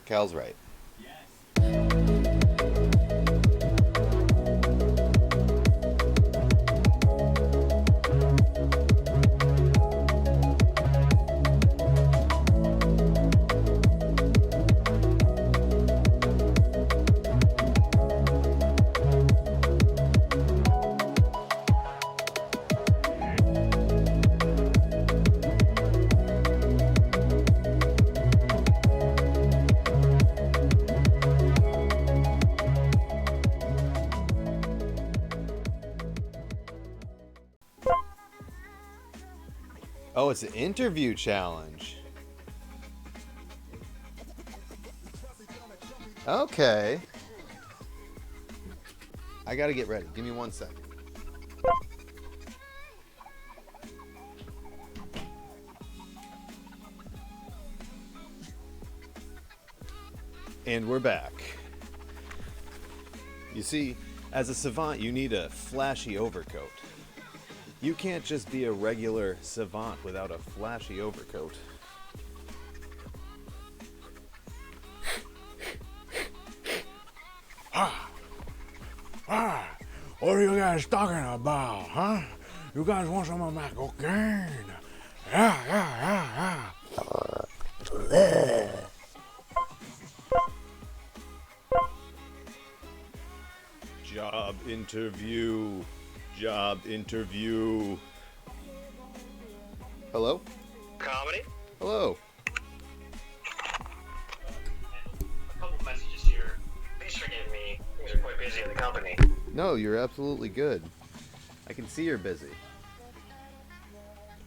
Cal's right. Oh, it's an interview challenge. Okay. I gotta get ready. Give me 1 second. And we're back. You see, as a savant, you need a flashy overcoat. You can't just be a regular savant without a flashy overcoat. What are you guys talking about, huh? You guys want some of my cocaine? Yeah. Job interview. Job interview. Hello? Comedy? Hello. A couple messages here. Please forgive me. Things are quite busy in the company. No, you're absolutely good. I can see you're busy.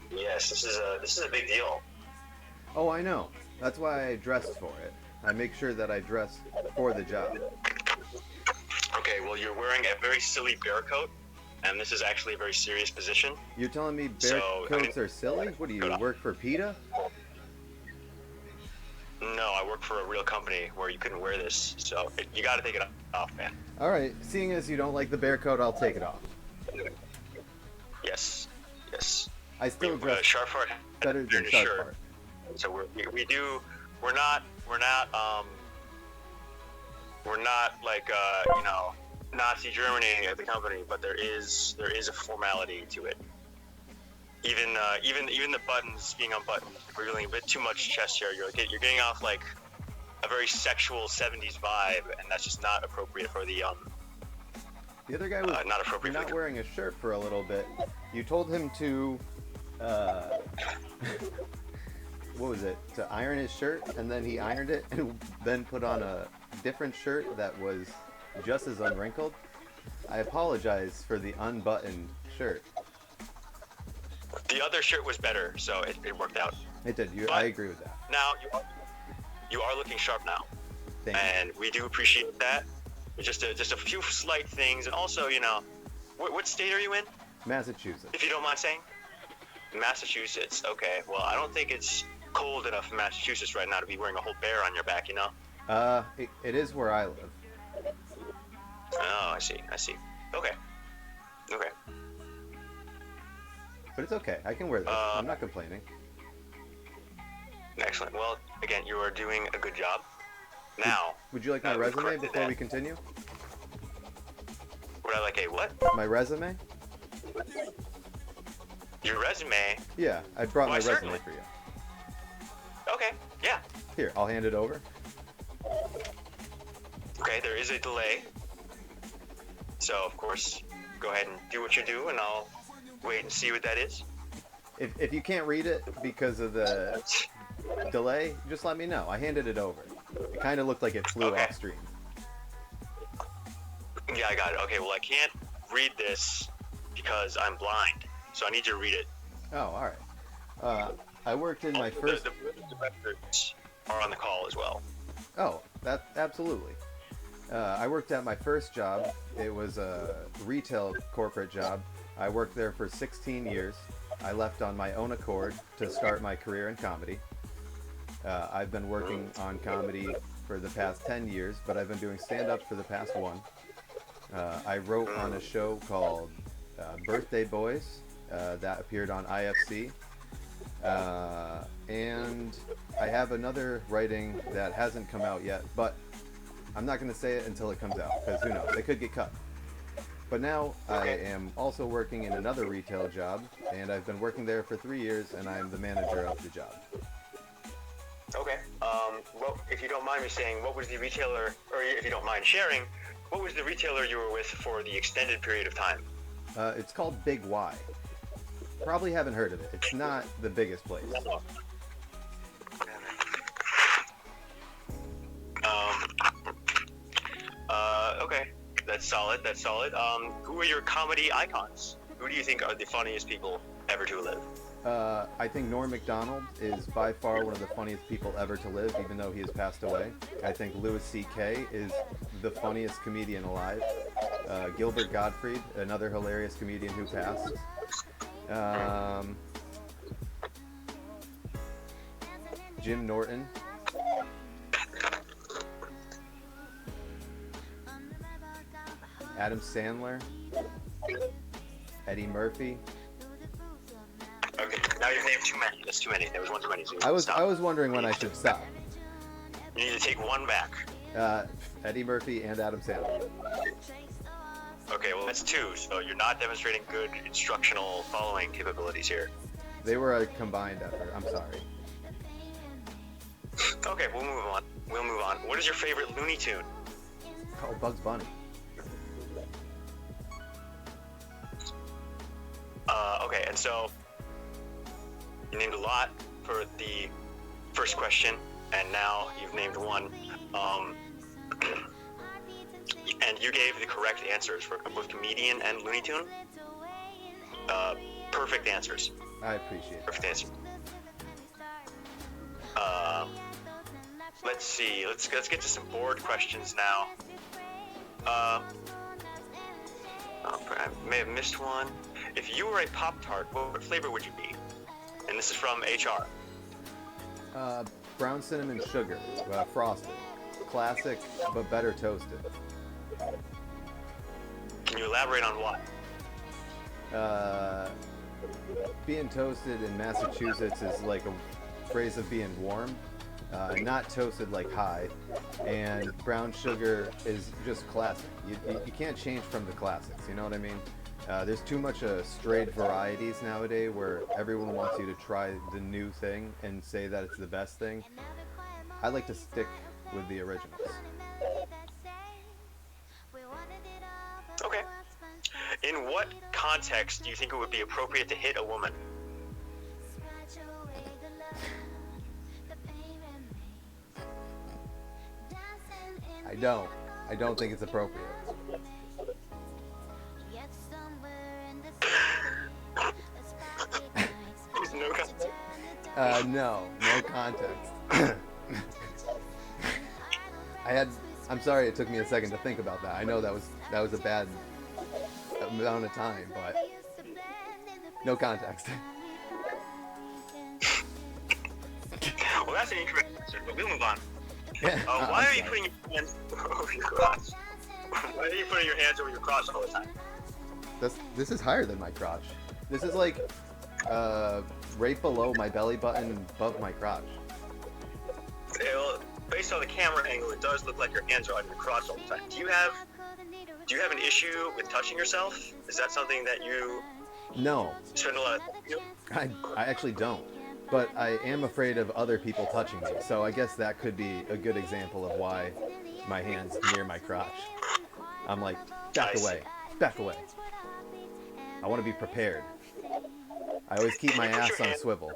Yes, this is a big deal. Oh, I know. That's why I dressed for it. I make sure that I dress for the job. Okay, well, you're wearing a very silly bear coat, and this is actually a very serious position. You're telling me bear coats are silly? What do you work for PETA? No, I work for a real company where you couldn't wear this, so you got to take it off, man. All right. Seeing as you don't like the bear coat, I'll take it off. Yes. I still dress Sharpfart better than Sharpfart. So we're not like Nazi Germany at the company, but there is a formality to it. Even the buttons being unbuttoned, revealing a bit too much chest hair. You're getting off like a very sexual 70s vibe, and that's just not appropriate for the The other guy was not appropriate. not wearing a shirt for a little bit. You told him to what was it? To iron his shirt, and then he ironed it and then put on a different shirt that was just as unwrinkled. I apologize for the unbuttoned shirt. The other shirt was better, so it worked out. It did. I agree with that. Now you are looking sharp now, Thank you. and we do appreciate that. Just a few slight things, and also, what state are you in? Massachusetts. If you don't mind saying. Massachusetts. Okay. Well, I don't think it's cold enough in Massachusetts right now to be wearing a whole bear on your back, It is where I live. Oh, I see. Okay. But it's okay. I can wear this. I'm not complaining. Excellent. Well, again, you are doing a good job. Now, Would you like my resume before we continue? Would I like a what? My resume? Your resume? Yeah, I brought my resume certainly. for you. Okay. Yeah. Here, I'll hand it over. Okay, there is a delay. So, of course, go ahead and do what you do, and I'll wait and see what that is. If you can't read it because of the delay, just let me know. I handed it over. It kind of looked like it flew off stream. Yeah, I got it. Okay, well, I can't read this because I'm blind, so I need you to read it. Oh, all right. I worked in my first... The directors are on the call as well. Oh, that absolutely. I worked at my first job. It was a retail corporate job. I worked there for 16 years. I left on my own accord to start my career in comedy. I've been working on comedy for the past 10 years, but I've been doing stand-up for the past one. I wrote on a show called Birthday Boys that appeared on IFC. And I have another writing that hasn't come out yet, but I'm not going to say it until it comes out, because who knows, they could get cut. But now I am also working in another retail job, and I've been working there for 3 years, and I'm the manager of the job. Okay. Well, if you don't mind me saying, what was the retailer, or if you don't mind sharing, what was the retailer you were with for the extended period of time? It's called Big Y. Probably haven't heard of it. It's not the biggest place. Okay. That's solid. That's solid. Who are your comedy icons? Who do you think are the funniest people ever to live? I think Norm Macdonald is by far one of the funniest people ever to live, even though he has passed away. I think Louis C.K. is the funniest comedian alive. Gilbert Gottfried, another hilarious comedian who passed. Jim Norton. Adam Sandler. Eddie Murphy. Okay, now you've named too many. That's too many. There was one too many. So I was wondering when I should stop. You need to take one back. Eddie Murphy and Adam Sandler. Okay, well that's two, so you're not demonstrating good instructional following capabilities here. They were a combined effort. I'm sorry. Okay, we'll move on. We'll move on. What is your favorite Looney Tune? Oh, Bugs Bunny. Okay, and so you named a lot for the first question, and now you've named one. And you gave the correct answers for both comedian and Looney Tune. Perfect answers. I appreciate it. Perfect answer. Let's see. Let's get to some board questions now. I may have missed one. If you were a Pop-Tart, what flavor would you be? And this is from HR. Brown cinnamon sugar, frosted. Classic, but better toasted. Can you elaborate on why? Being toasted in Massachusetts is like a phrase of being warm, not toasted like Hyde. And brown sugar is just classic. You can't change from the classics, you know what I mean? There's too much strayed varieties nowadays where everyone wants you to try the new thing and say that it's the best thing. I like to stick with the originals. Okay. In what context do you think it would be appropriate to hit a woman? I don't think it's appropriate. No context. No context. I'm sorry it took me a second to think about that. I know that was a bad amount of time, but no context. Well, that's an incorrect answer, but we'll move on. Why are you putting your hands over your crotch? Why are you putting your hands over your crotch all the time? This is higher than my crotch. This is like right below my belly button, above my crotch. Well, based on the camera angle, it does look like your hands are on your crotch all the time. Do you have an issue with touching yourself? Is that something that you No, spend a lot of time doing? I actually don't. But I am afraid of other people touching me, so I guess that could be a good example of why my hand's near my crotch. I'm like, back away. I want to be prepared. I always keep my ass on a swivel.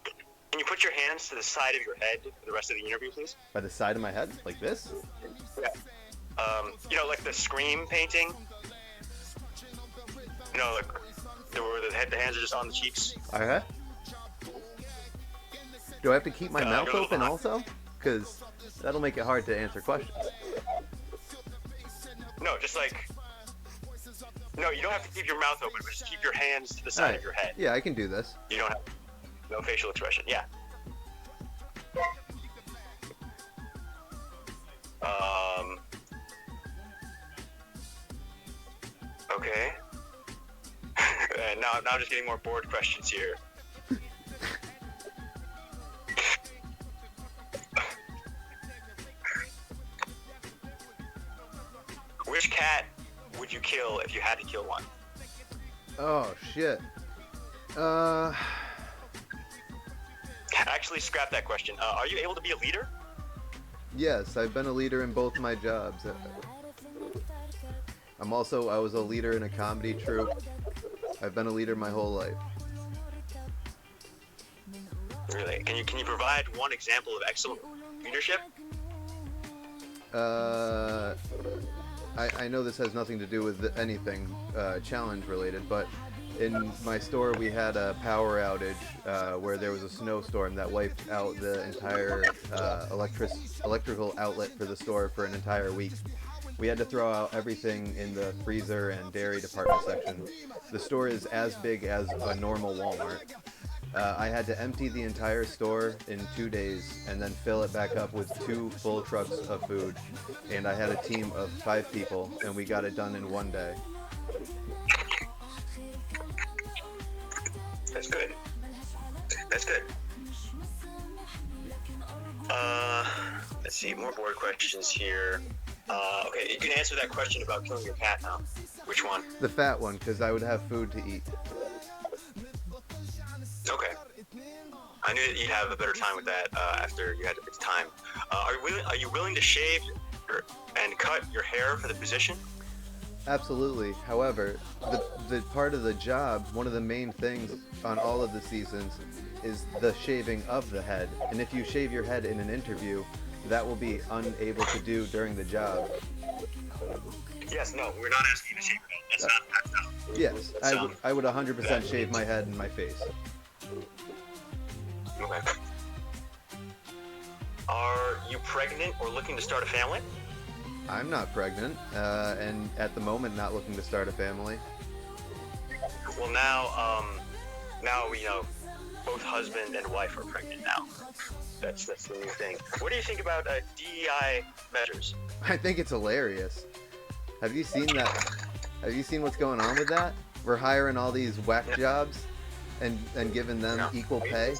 Can you put your hands to the side of your head for the rest of the interview, please? By the side of my head? Like this? Yeah. Like the Scream painting? Like where the hands are just on the cheeks? Okay. Do I have to keep my mouth open also? Because that'll make it hard to answer questions. No, just like... No, you don't have to keep your mouth open, but just keep your hands to the side of your head. Yeah, I can do this. You don't have... No facial expression, yeah. Okay. And now I'm just getting more board questions here. Which cat would you kill if you had to kill one? Oh shit. Actually, scrap that question. Are you able to be a leader? Yes, I've been a leader in both my jobs. I was a leader in a comedy troupe. I've been a leader my whole life. Really? Can you provide one example of excellent leadership? I know this has nothing to do with anything challenge related, but in my store we had a power outage where there was a snowstorm that wiped out the entire electrical outlet for the store for an entire week. We had to throw out everything in the freezer and dairy department section. The store is as big as a normal Walmart. I had to empty the entire store in 2 days and then fill it back up with 2 full trucks of food. And I had a team of 5 people, and we got it done in 1 day. That's good. That's good. Let's see, more board questions here. Okay, you can answer that question about killing your cat now. Which one? The fat one, because I would have food to eat. Okay. I knew that you'd have a better time with that after you had a bit of time. Are you willing to shave and cut your hair for the position? Absolutely. However, the part of the job, one of the main things on all of the seasons is the shaving of the head. And if you shave your head in an interview, that will be unable to do during the job. Yes, no, we're not asking you to shave your head. That's not. Yes, I would 100% shave my head and my face. Okay. Are you pregnant or looking to start a family? I'm not pregnant, and at the moment not looking to start a family. Well, now we know both husband and wife are pregnant now. That's the new thing. What do you think about DEI measures? I think it's hilarious. Have you seen that? Have you seen what's going on with that? We're hiring all these whack jobs and giving them equal pay.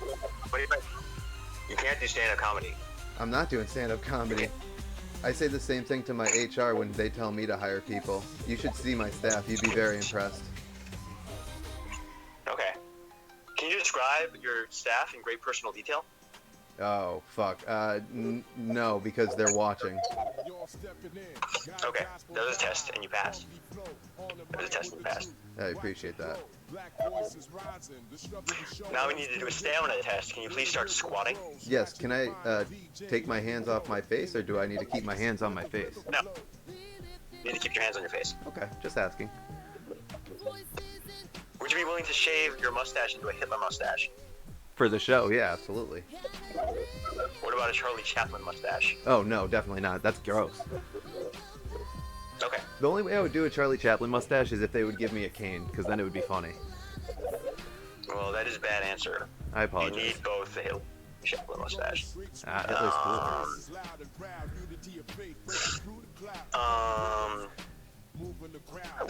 You can't do stand-up comedy. I'm not doing stand-up comedy. I say the same thing to my HR when they tell me to hire people. You should see my staff. You'd be very impressed. Okay. Can you describe your staff in great personal detail? Oh, fuck. No, because they're watching. Okay. That was a test, and you passed. That was a test, and you passed. I appreciate that. Now we need to do a stamina test. Can you please start squatting? Yes, can I take my hands off my face, or do I need to keep my hands on my face? No. You need to keep your hands on your face. Okay, just asking. Would you be willing to shave your mustache into a Hitler mustache? For the show, yeah, absolutely. What about a Charlie Chaplin mustache? Oh, no, definitely not. That's gross. Okay. The only way I would do a Charlie Chaplin mustache is if they would give me a cane, because then it would be funny. Well, that is a bad answer. I apologize. You need both the Hitler and Chaplin mustache. Hitler's cool.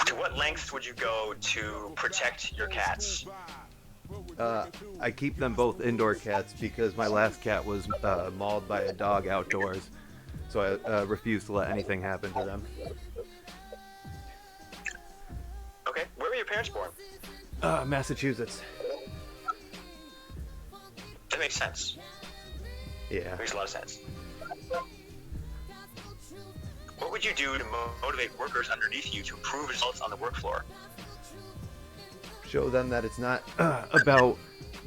To what lengths would you go to protect your cats? I keep them both indoor cats because my last cat was mauled by a dog outdoors, so I refuse to let anything happen to them. Okay, where were your parents born? Massachusetts. That makes sense. Yeah. Makes a lot of sense. What would you do to motivate workers underneath you to improve results on the work floor? Show them that it's not about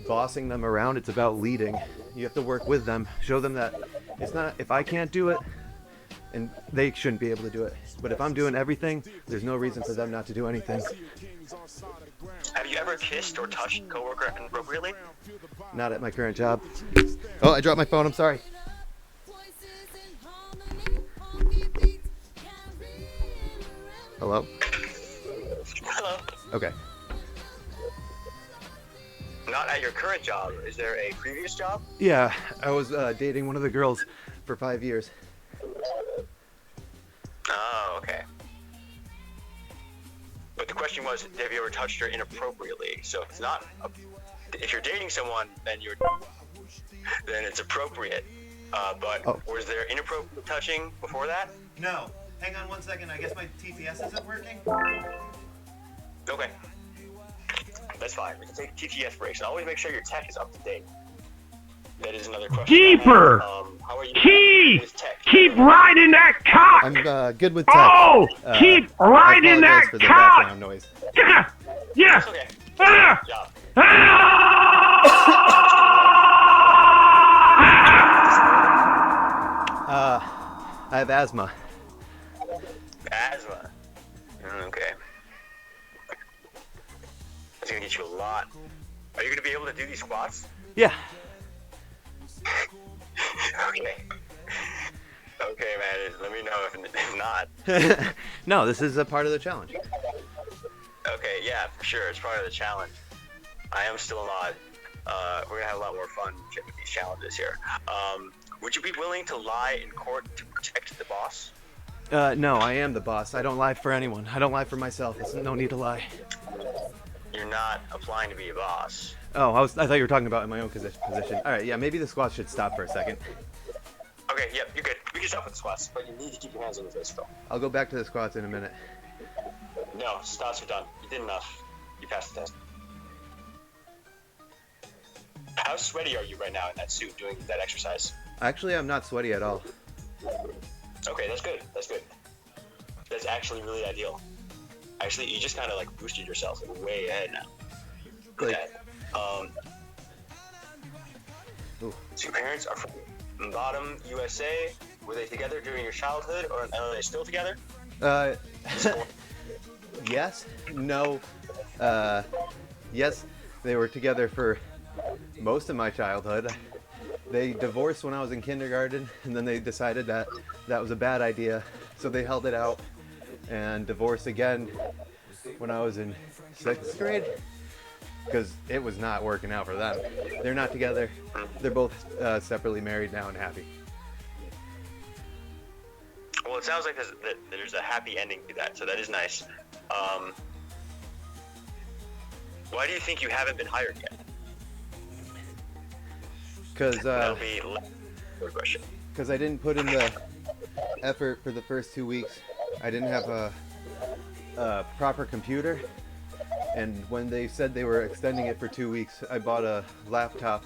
bossing them around, it's about leading. You have to work with them. Show them that it's not, if I can't do it, and they shouldn't be able to do it. But if I'm doing everything, there's no reason for them not to do anything. Have you ever kissed or touched a coworker inappropriately? Not at my current job. Oh, I dropped my phone, I'm sorry. Hello? Hello. Okay. Not at your current job. Is there a previous job? Yeah, I was dating one of the girls for 5 years. Oh, okay. But the question was, have you ever touched her inappropriately? So it's not. If you're dating someone, then it's appropriate. But was there inappropriate touching before that? No. Hang on 1 second. I guess my TTS isn't working. Okay. That's fine. We can take TTS breaks. Always make sure your tech is up to date. That is another question. Deeper. How are you Keep. with tech? Keep riding that cock. I'm good with tech. Oh, keep riding I that apologize for the cock. background noise. Yeah. That's okay. Ah. Good job. I have asthma. Asthma. Okay. That's gonna get you a lot. Are you gonna be able to do these squats? Yeah. Okay. Okay, man. Let me know if not. No, this is a part of the challenge. Okay, yeah, for sure. It's part of the challenge. I am still not. We're gonna have a lot more fun with these challenges here. Would you be willing to lie in court to protect the boss? No, I am the boss. I don't lie for anyone. I don't lie for myself. There's no need to lie. You're not applying to be a boss. Oh, I thought you were talking about in my own position. All right, yeah, maybe the squats should stop for a second. Okay, yep, you're good. We can stop with the squats, but you need to keep your hands on your face, though. I'll go back to the squats in a minute. No, squats are done. You did enough. You passed the test. How sweaty are you right now in that suit doing that exercise? Actually, I'm not sweaty at all. Okay, that's good. That's good. That's actually really ideal. Actually, you just kind of like boosted yourself way ahead now. Like, Okay. ooh. So your parents are from Bottom, USA. Were they together during your childhood, or are they still together? Yes, no, yes, they were together for most of my childhood. They divorced when I was in kindergarten, and then they decided that that was a bad idea, so they held it out and divorced again when I was in 6th grade, because it was not working out for them. They're not together. They're both separately married now and happy. Well, it sounds like there's a happy ending to that, so that is nice. Why do you think you haven't been hired yet? That'll be third question. Because I didn't put in the effort for the first 2 weeks. I didn't have a proper computer, and when they said they were extending it for 2 weeks, I bought a laptop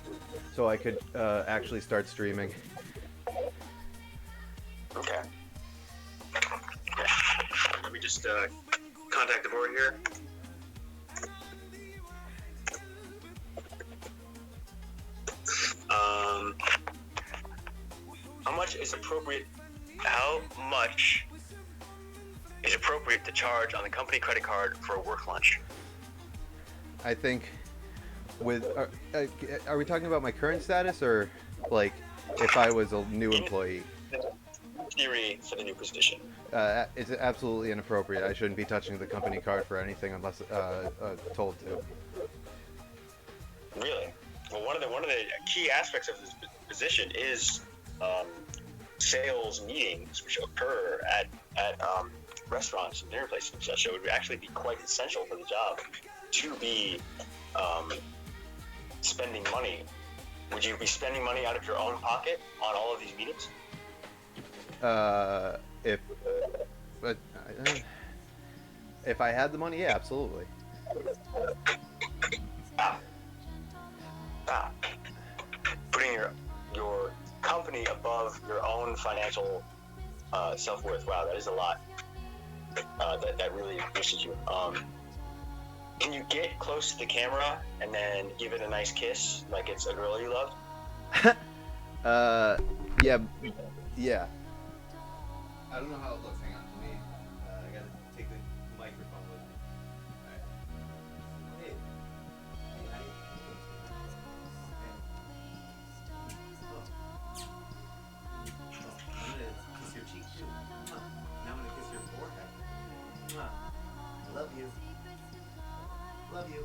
so I could actually start streaming. Okay. Let me just contact the board here. How much is appropriate to charge on the company credit card for a work lunch? I think with are we talking about my current status, or like if I was a new employee? Theory for the new position. It's absolutely inappropriate. I shouldn't be touching the company card for anything unless told to. Really? Well, one of the key aspects of this position is sales meetings, which occur at restaurants and dinner places and such. So it would actually be quite essential for the job to be spending money. Would you be spending money out of your own pocket on all of these meetings? If I had the money, yeah, absolutely. Putting your company above your own financial self-worth. Wow, that is a lot. That really boosted you. Can you get close to the camera and then give it a nice kiss, like it's a girl you love? Yeah. I don't know how it looks. Hang on, I gotta take the microphone with me. Alright. Hey. Hey, honey. I'm gonna kiss your cheek too. Now I'm gonna kiss your forehead. I love you. Love you.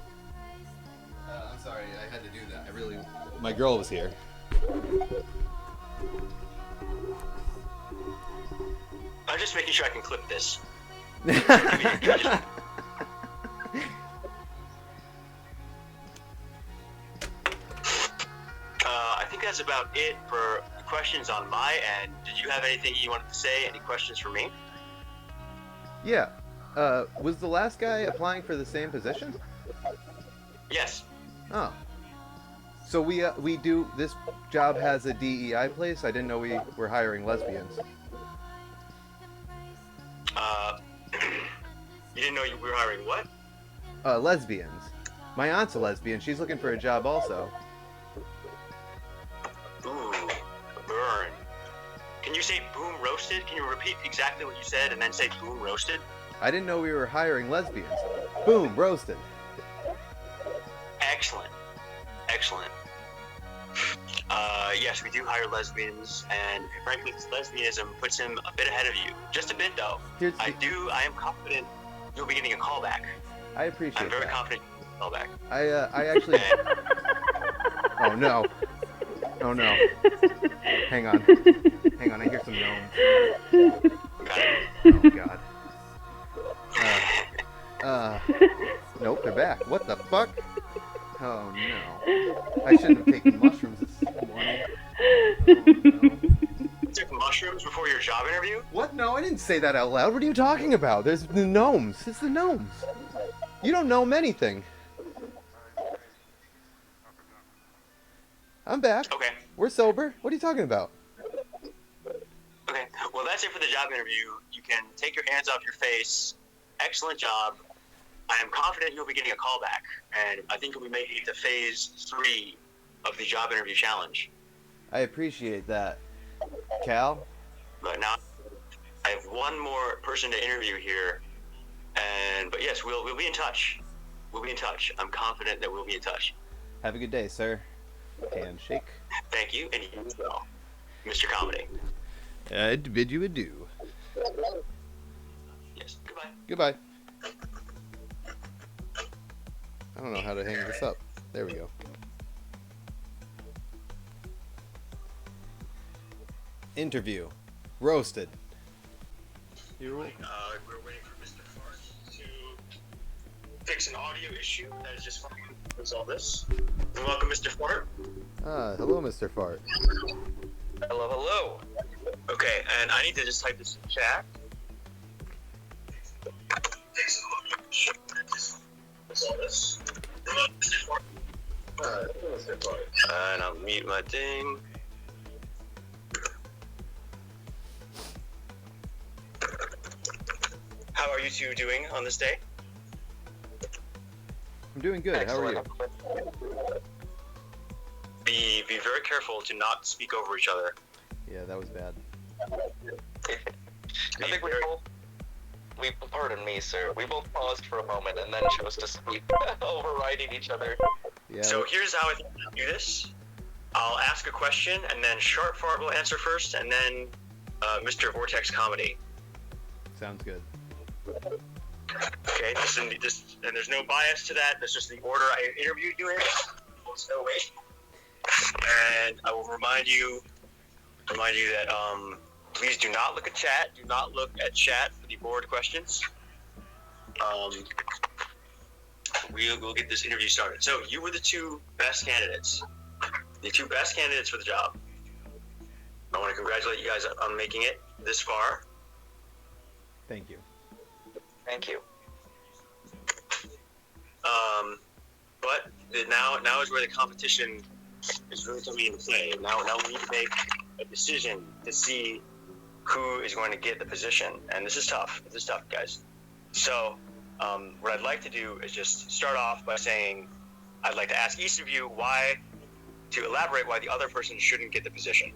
I'm sorry, I had to do that. My girl was here. I'm just making sure I can clip this. I think that's about it for questions on my end. Did you have anything you wanted to say? Any questions for me? Yeah. Was the last guy applying for the same position? Yes. Oh. So we do, this job has a DEI place? I didn't know we were hiring lesbians. You didn't know we were hiring what? Lesbians. My aunt's a lesbian. She's looking for a job also. Ooh, burn. Can you say boom roasted? Can you repeat exactly what you said and then say boom roasted? I didn't know we were hiring lesbians. Boom, roasted. Excellent. Excellent. Yes, we do hire lesbians, and frankly, lesbianism puts him a bit ahead of you. Just a bit, though. I am confident you'll be getting a callback. I appreciate I'm very that. confident you'll get a callback. I actually... Oh, no. Oh, no. Hang on. Hang on, I hear some gnomes. Got it. Oh, God. Nope, they're back. What the fuck? Oh, no. I shouldn't have taken mushrooms this morning. Oh, no. You took mushrooms before your job interview? What? No, I didn't say that out loud. What are you talking about? There's the gnomes. It's the gnomes. You don't know anything. I'm back. Okay. We're sober. What are you talking about? Okay. Well, that's it for the job interview. You can take your hands off your face. Excellent job. I am confident you'll be getting a callback, and I think you'll be making it to phase 3 of the job interview challenge. I appreciate that. Cal? But now I have one more person to interview here, but yes, we'll be in touch. We'll be in touch. I'm confident that we'll be in touch. Have a good day, sir. Handshake. Thank you, and you as well, Mr. Comedy. I'd bid you adieu. Yes, goodbye. Goodbye. I don't know how to hang this up. There we go. Interview. Roasted. We're waiting for Mr. Fart to fix an audio issue that is just fine. Resolve this. And welcome, Mr. Fart. Hello, Mr. Fart. Hello, hello. Okay, and I need to just type this in chat. Resolve this. Mr. Fart. And I'll mute my thing. How are you two doing on this day? I'm doing good. Excellent. How are you? Be very careful to not speak over each other. Yeah, that was bad. I think pardon me, sir. We both paused for a moment and then chose to speak, overriding each other. Yeah. So here's how I think we'll do this. I'll ask a question, and then Sharpfart will answer first, and then Mr. Vortex Comedy. Sounds good. Okay, and there's no bias to that. That's just the order I interviewed you in. There's no way. And I will remind you that please do not look at chat. Do not look at chat for the board questions. We'll get this interview started. So you were the two best candidates. The two best candidates for the job. I want to congratulate you guys on making it this far. Thank you. Thank you. But now is where the competition is really coming into play. Now we need to make a decision to see who is going to get the position, and this is tough. This is tough, guys. So, what I'd like to do is just start off by saying I'd like to ask each of you to elaborate why the other person shouldn't get the position.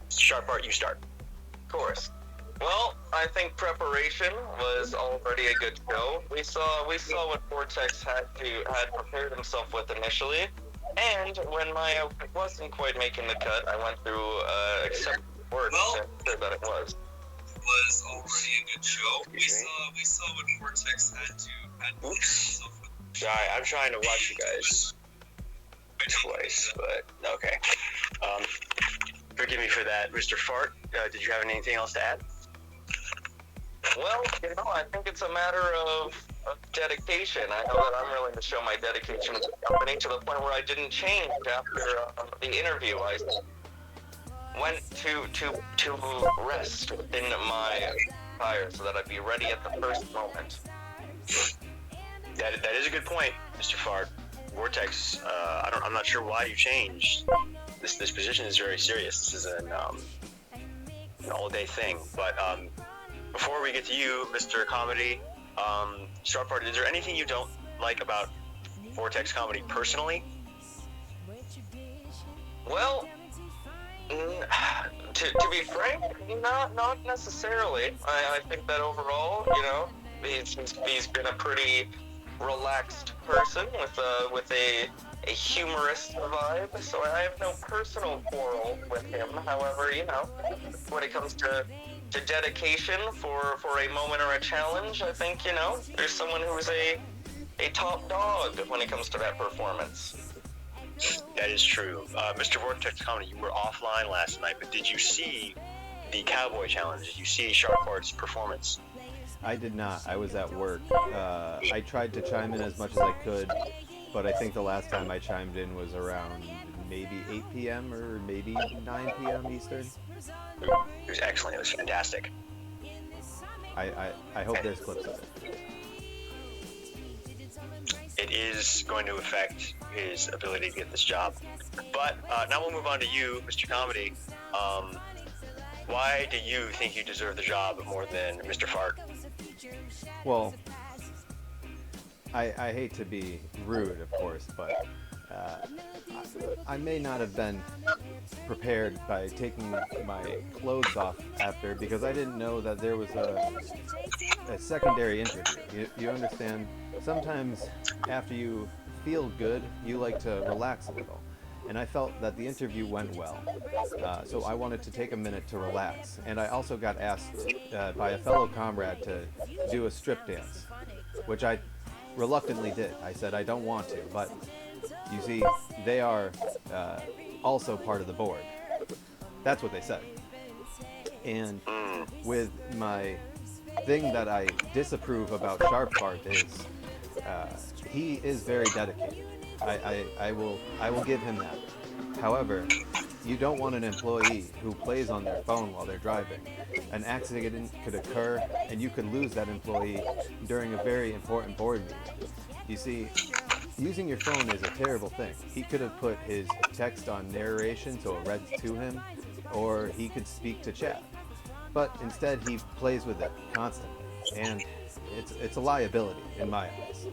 Sharpfart, you start. Of course. Well, I think preparation was already a good show. We saw what Vortex had prepared himself with initially, and when Maya wasn't quite making the cut, I went through accepted words to ensure that it was. Was already a good show. We saw what Vortex had prepared himself with. Sorry, I'm trying to watch you guys twice, but okay. Forgive me for that, Mr. Fart. Did you have anything else to add? Well, I think it's a matter of dedication. I know that I'm willing to show my dedication to the company to the point where I didn't change after the interview. I went to rest in my tire so that I'd be ready at the first moment. That is a good point, Mr. Fart. Vortex, I'm not sure why you changed. This position is very serious. This is an all-day thing. But before we get to you, Mr. Comedy, Sharpfart, is there anything you don't like about Vortex Comedy personally? Well, to be frank, not necessarily. I think that overall, he's been a pretty relaxed person with a humorous vibe. So I have no personal quarrel with him. However, when it comes to dedication for a moment or a challenge, I think there's someone who's a top dog when it comes to that performance. That is true. Mr. Vortex Comedy, you were offline last night, but did you see the Cowboy Challenge? Did you see Sharpfart's performance? I did not. I was at work. I tried to chime in as much as I could, but I think the last time I chimed in was around maybe 8 p.m. or maybe 9 p.m. Eastern. It was excellent. It was fantastic. I hope there's clips of it. It is going to affect his ability to get this job. But now we'll move on to you, Mr. Comedy. Why do you think you deserve the job more than Mr. Fart? Well, I hate to be rude, of course, but I may not have been prepared by taking my clothes off after, because I didn't know that there was a secondary interview. You understand? Sometimes after you feel good, you like to relax a little. And I felt that the interview went well. So I wanted to take a minute to relax. And I also got asked by a fellow comrade to do a strip dance, which I reluctantly did. I said I don't want to, but you see, they are also part of the board. That's what they said. And with my thing that I disapprove about Sharpfart is he is very dedicated. I will give him that. However, you don't want an employee who plays on their phone while they're driving. An accident could occur, and you could lose that employee during a very important board meeting. You see, using your phone is a terrible thing. He could have put his text on narration so it read to him, or he could speak to chat. But instead, he plays with it constantly, and it's a liability in my eyes.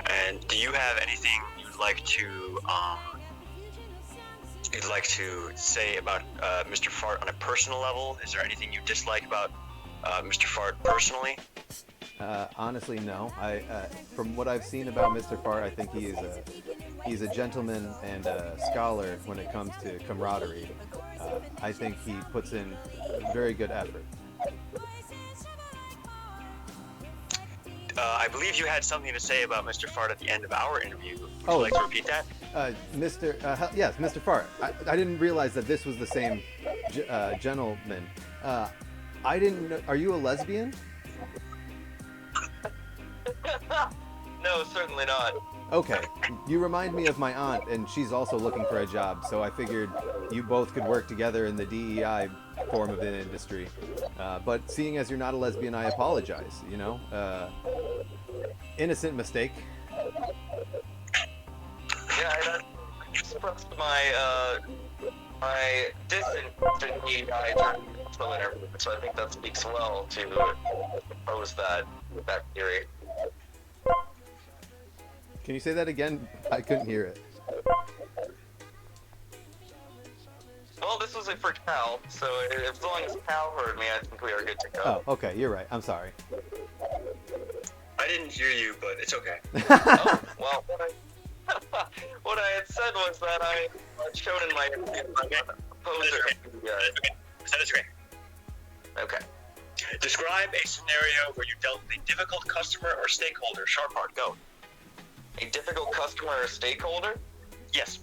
And do you have anything you'd like to say about Mr. Fart on a personal level? Is there anything you dislike about Mr. Fart personally? Honestly, no. From what I've seen about Mr. Fart, I think he's a gentleman and a scholar when it comes to camaraderie. I think he puts in very good effort. I believe you had something to say about Mr. Fart at the end of our interview. Would you like to repeat that? Yes, Mr. Fart. I didn't realize that this was the same gentleman. I didn't know. Are you a lesbian? No, certainly not. Okay. You remind me of my aunt, and she's also looking for a job, so I figured you both could work together in the DEI form of the industry. But seeing as you're not a lesbian, I apologize, innocent mistake. Yeah, I expressed my disinterest in DEI during the interview, so I think that speaks well to oppose that theory. Can you say that again? I couldn't hear it. Well, this was for Cal, so as long as Cal heard me, I think we are good to go. Oh, okay, you're right. I'm sorry. I didn't hear you, but it's okay. Oh, well, what I had said was that I showed in my poser. That is great. Okay. Describe a scenario where you dealt with a difficult customer or stakeholder. Sharpfart, go. A difficult customer or stakeholder? Yes.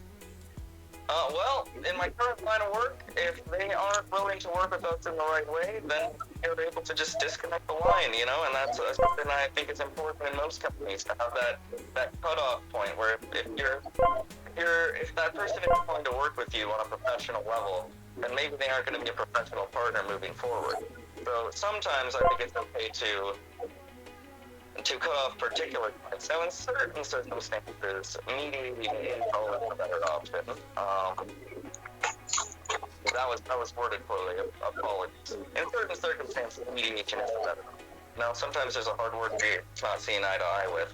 Well, in my current line of work, if they aren't willing to work with us in the right way, then they're able to just disconnect the line, and that's something I think is important in most companies, to have that cutoff point where if you're if that person isn't going to work with you on a professional level, then maybe they aren't going to be a professional partner moving forward. So sometimes I think it's okay to cut off particular clients. Now, in certain circumstances, mediating is always a better option. That was worded poorly. Apologies. In certain circumstances, mediation is better. Now, sometimes there's a hard word you're not seeing eye to eye with.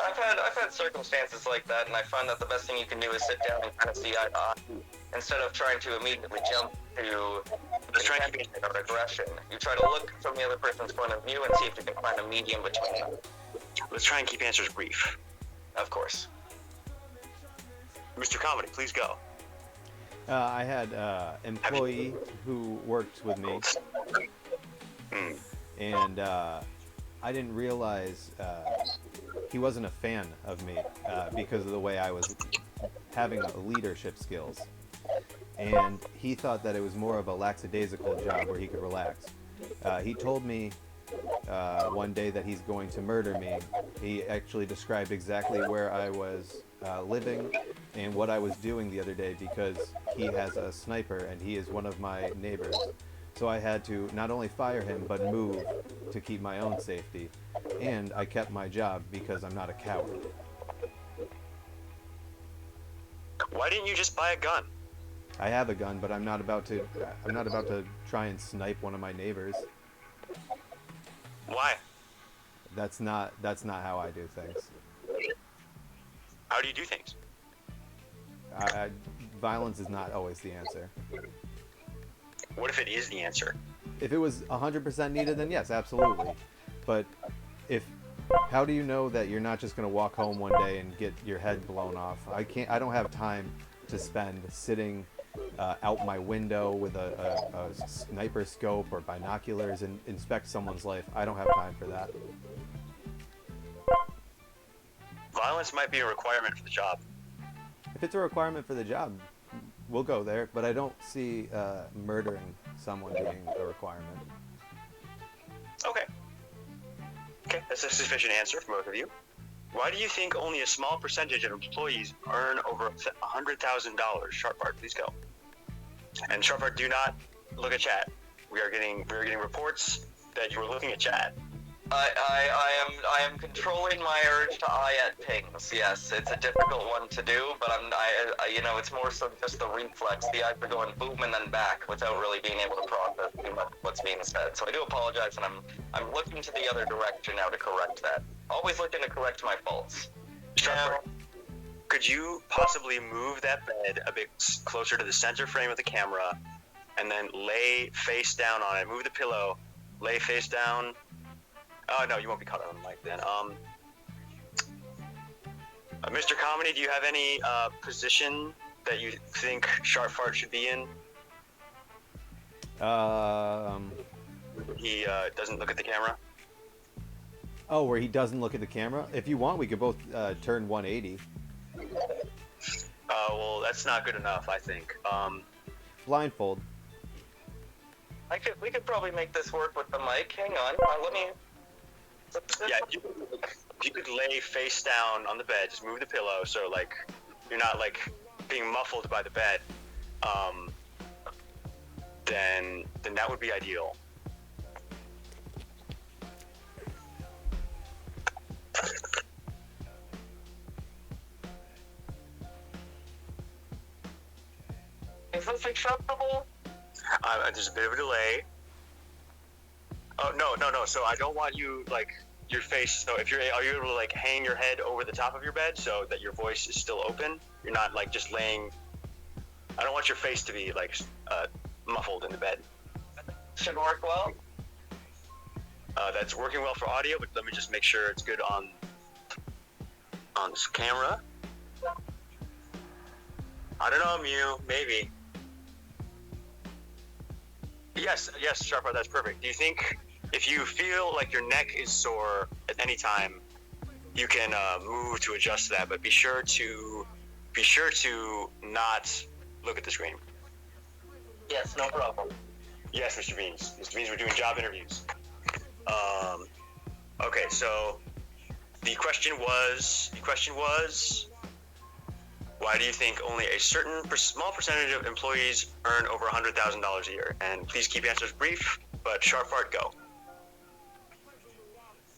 I've had circumstances like that, and I find that the best thing you can do is sit down and kind of see eye to eye, instead of trying to immediately jump to contention or aggression. You try to look from the other person's point of view and see if you can find a medium between them. Let's try and keep answers brief. Of course. Mr. Comedy, please go. I had employee who worked with me, and I didn't realize he wasn't a fan of me because of the way I was having leadership skills. And he thought that it was more of a lackadaisical job where he could relax. He told me one day that he's going to murder me. He actually described exactly where I was living and what I was doing the other day, because he has a sniper and he is one of my neighbors. So I had to not only fire him, but move to keep my own safety. And I kept my job because I'm not a coward. Why didn't you just buy a gun? I have a gun, but I'm not about to try and snipe one of my neighbors. Why? That's not how I do things. How do you do things? Violence is not always the answer. What if it is the answer? If it was 100% needed, then yes, absolutely. But how do you know that you're not just going to walk home one day and get your head blown off? I don't have time to spend sitting out my window with a sniper scope or binoculars and inspect someone's life. I don't have time for that. Violence might be a requirement for the job. If it's a requirement for the job, we'll go there, but I don't see murdering someone being a requirement. Okay. Okay, that's a sufficient answer from both of you. Why do you think only a small percentage of employees earn over $100,000? Sharpfart, please go. And Sharpfart, do not look at chat. We are getting reports that you were looking at chat. I am controlling my urge to eye at pings. Yes, it's a difficult one to do, but it's more so just the reflex. The eyes are going boom and then back without really being able to process too much what's being said. So I do apologize, and I'm looking to the other direction now to correct that. Always looking to correct my faults. Sharpfart, could you possibly move that bed a bit closer to the center frame of the camera, and then lay face down on it? Move the pillow, lay face down. Oh, no, you won't be caught on the mic then. Mr. Comedy, do you have any position that you think Sharpfart should be in? He doesn't look at the camera? Oh, where he doesn't look at the camera? If you want, we could both turn 180. Well, that's not good enough, I think. Blindfold. We could probably make this work with the mic. Hang on, let me... Yeah, if you could lay face down on the bed, just move the pillow so like you're not like being muffled by the bed, then that would be ideal. Is this acceptable? There's a bit of a delay. Oh, no. So I don't want you, like, your face. So are you able to, like, hang your head over the top of your bed so that your voice is still open? You're not, like, just laying. I don't want your face to be, like, muffled in the bed. Should work well. That's working well for audio, but let me just make sure it's good on this camera. I don't know, Mew. Maybe. Yes, Sharpfart, that's perfect. Do you think if you feel like your neck is sore at any time, you can move to adjust that, but be sure to not look at the screen. Yes, no problem. Yes, Mr. Beans. Mr. Beans, we're doing job interviews. Okay, so the question was Why do you think only a certain small percentage of employees earn over $100,000 a year? And please keep answers brief, but Sharpfart, go.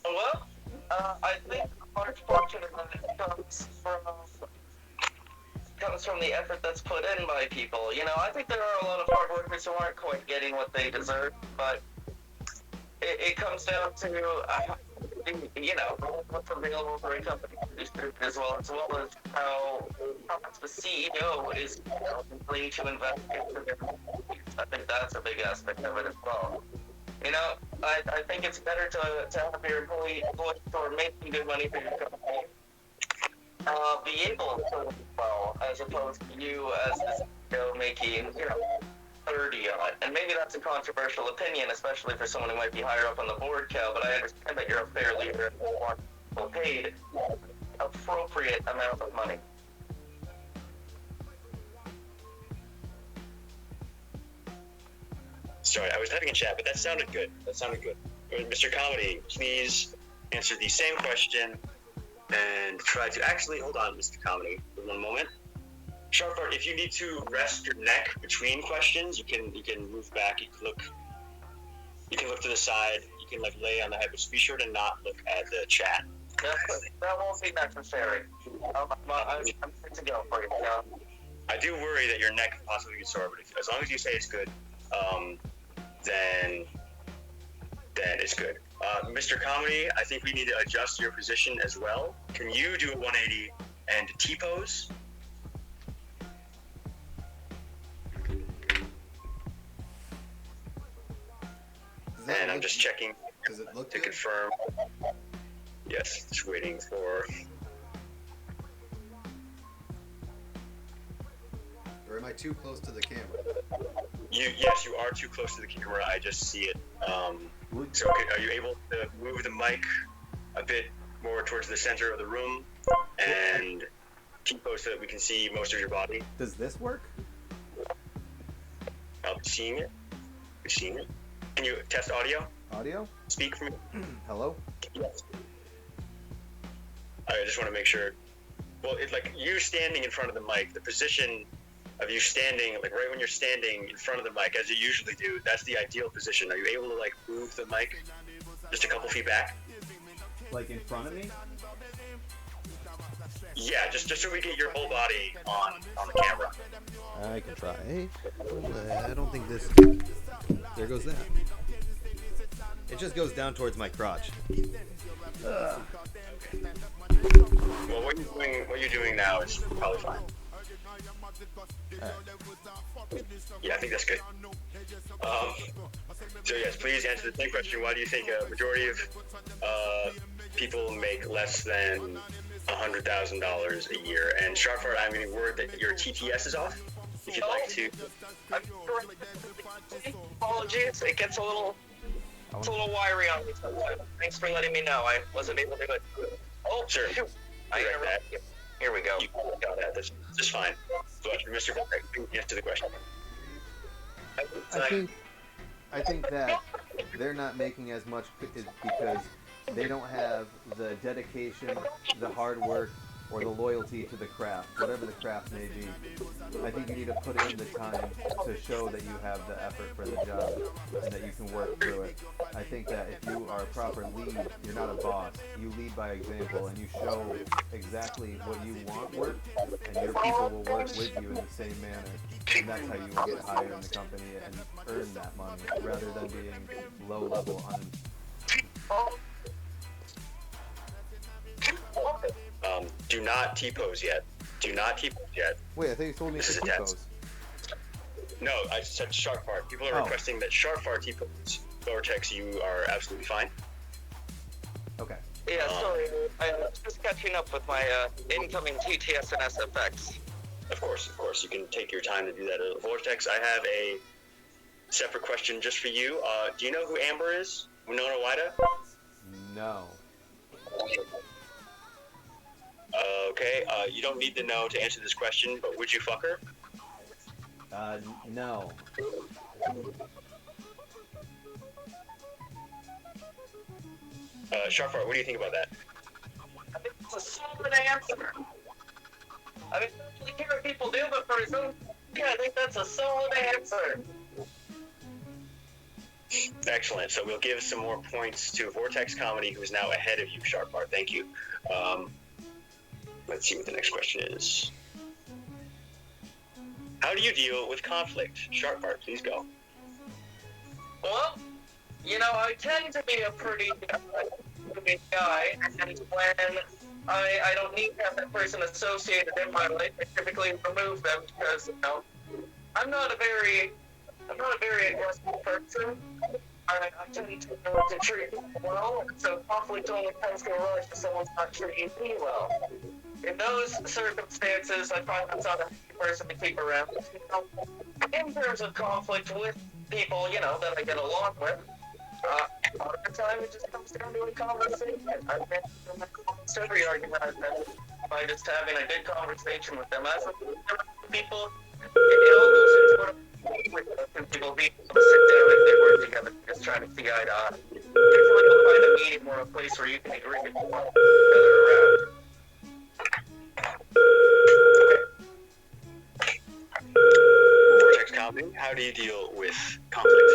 Well, I think a large portion of that comes from the effort that's put in by people. You know, I think there are a lot of hard workers who aren't quite getting what they deserve, but it comes down to, you know, what's available for a company as well as how the CEO is willing to invest into their employees. I think that's a big aspect of it as well. You know, I think it's better to have your employees who are making good money for your company be able to live well, as opposed to you as the CEO making, 30 on it. And maybe that's a controversial opinion, especially for someone who might be higher up on the board, Cal, but I understand that you're a fair leader and want people paid appropriate amount of money. Sorry, I was having a chat, but that sounded good. Mr. Comedy, please answer the same question and try to hold on, Mr. Comedy, for one moment. Sharpfart, if you need to rest your neck between questions, you can move back. You can look to the side. You can lay on the head, but be sure to not look at the chat. That won't be necessary. I'm good to go for you. I do worry that your neck could possibly get sore, but as long as you say it's good, then it's good. Mr. Comedy, I think we need to adjust your position as well. Can you do a 180 and T-pose? And I'm just checking to confirm. Yes, just waiting for... Or am I too close to the camera? Yes, you are too close to the camera. I just see it. So are you able to move the mic a bit more towards the center of the room and T-pose so that we can see most of your body? Does this work? I'll be seeing it. Can you test audio? Audio? Speak for me. Hello? Yes. I just want to make sure. Well, you standing in front of the mic, the position of you standing, right when you're standing in front of the mic, as you usually do, that's the ideal position. Are you able to move the mic just a couple feet back? Like in front of me? Yeah, just so we get your whole body on the camera. I can try. I don't think this... There goes that. It just goes down towards my crotch. Well, what you're doing now is probably fine. Yeah, I think that's good. So yes, please answer the same question. Why do you think a majority of people make less than $100,000 a year? And Sharpfart, I'm getting word that your TTS is off. If you'd like to. Apologies, it gets a little wiry on me sometimes. Thanks for letting me know. I wasn't able to go. Oh, sure. Shoot. Here we go. You got that. That's just fine. But Mr. Vivek, answer the question. I think that they're not making as much because they don't have the dedication, the hard work, or the loyalty to the craft, whatever the craft may be. I think you need to put in the time to show that you have the effort for the job and that you can work through it. I think that if you are a proper lead, you're not a boss. You lead by example and you show exactly what you want work, and your people will work with you in the same manner. And that's how you will get higher in the company and earn that money, rather than being low level Do not T-pose yet. Wait, I think you told me to T-pose. No, I said Sharpfart. People are requesting that Sharpfart T-pose. Vortex, you are absolutely fine. Okay. Yeah, sorry. I was just catching up with my incoming TTS and SFX. Of course. You can take your time to do that. Vortex, I have a separate question just for you. Do you know who Amber is? Winona Wida? No. Okay, you don't need to know to answer this question, but would you fuck her? No. Sharpfart, what do you think about that? I think it's a solid answer. I mean, I don't really care what people do, but for some, yeah, I think that's a solid answer. Excellent. So we'll give some more points to Vortex Comedy, who is now ahead of you, Sharpfart. Thank you. Let's see what the next question is. How do you deal with conflict? Sharpfart, please go. Well, you know, I tend to be a pretty good guy, and when I don't need to have that person associated in my life, I typically remove them because, you know, I'm not a very aggressive person. I tend to treat people well, so conflict only comes to arise if someone's not treating me well. In those circumstances, I find that's not a happy person to keep around. You know, in terms of conflict with people, you know, that I get along with, a lot of the time it just comes down to a conversation. I've been in almost every argument I've had by just having a good conversation with them. As with people, it all goes into with people being able to sit down if they work together, just trying to see eye to eye. Usually you'll find a meeting or a place where you can agree to follow each other around. Vortex Comedy, how do you deal with conflict?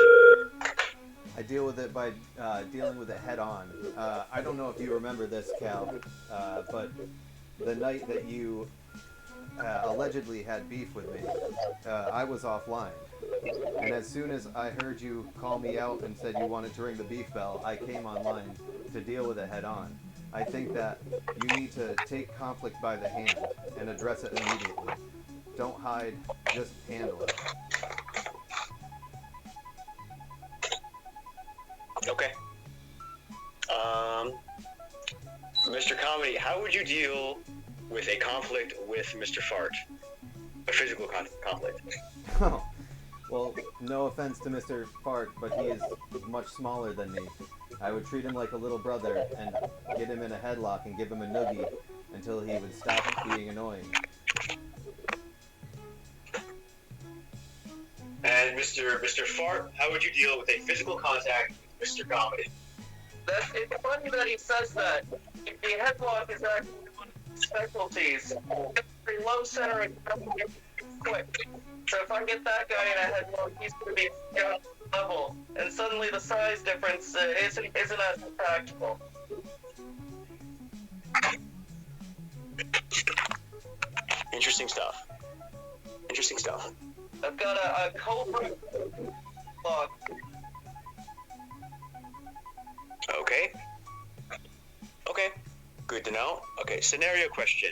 I deal with it by dealing with it head on. I don't know if you remember this, Cal, but the night that you allegedly had beef with me, I was offline. And as soon as I heard you call me out and said you wanted to ring the beef bell, I came online to deal with it head on. I think that you need to take conflict by the hand and address it immediately. Don't hide, just handle it. Okay. Mr. Comedy, how would you deal with a conflict with Mr. Fart? A physical conflict. Oh, well, no offense to Mr. Fart, but he is much smaller than me. I would treat him like a little brother and get him in a headlock and give him a noogie until he would stop being annoying. And Mr. Fart, how would you deal with a physical contact with Mr. Comedy? It's funny that he says that. The headlock is actually one of his specialties. It's very low center and quick. So if I get that guy in a headlock, he's going to be down level. And suddenly the size difference isn't as impactful. Interesting stuff. Interesting stuff. I've got a cobra lock. Okay. Okay. Good to know. Okay, scenario question.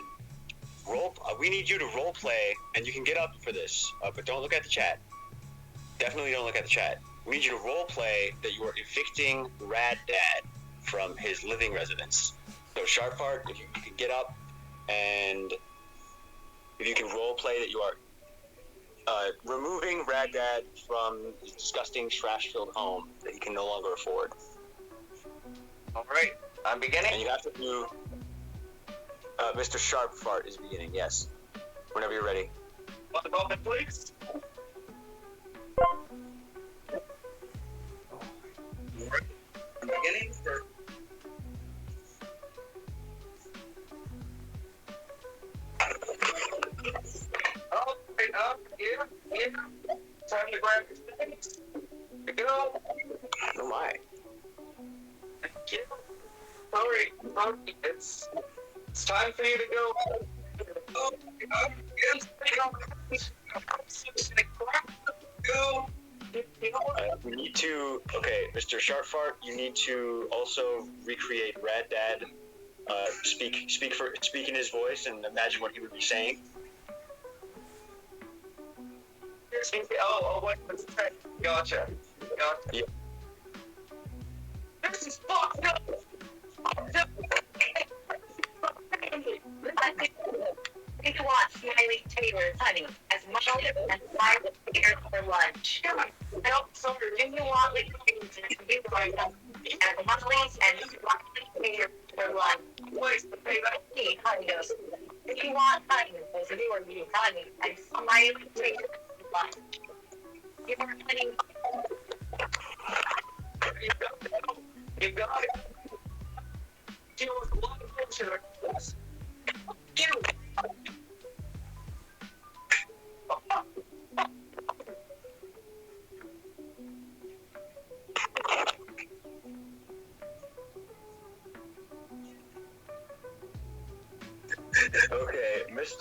We need you to role play, and you can get up for this, but don't look at the chat. Definitely don't look at the chat. We need you to role play that you are evicting Rad Dad from his living residence. So Sharpfart, if you can get up, and if you can role play that you are removing Rad Dad from his disgusting trash-filled home that he can no longer afford. All right, I'm beginning. And you have to do. Mr. Sharpfart is beginning. Yes. Whenever you're ready. One moment, please. I'm beginning for. Oh, yeah. Time to grab your things. Go. Oh my. Thank you. Sorry, it's time for you to go. Oh, go. We need to. Okay, Mr. Sharpfart, you need to also recreate Rad Dad. Speak in his voice and imagine what he would be saying. Oh, what? Gotcha. Yeah. This is fucked up. If you want Smiley Taylor's honey as much as 5 years for lunch. Nope, sorry. If you want things to be right as monthlies and Smiley Taylor for lunch. Place to pay that. Honey goes. If you want honey, as you are being honey and Smiley Taylor for lunch. You are honey. You got it. Deal with a lot of bullshit. You.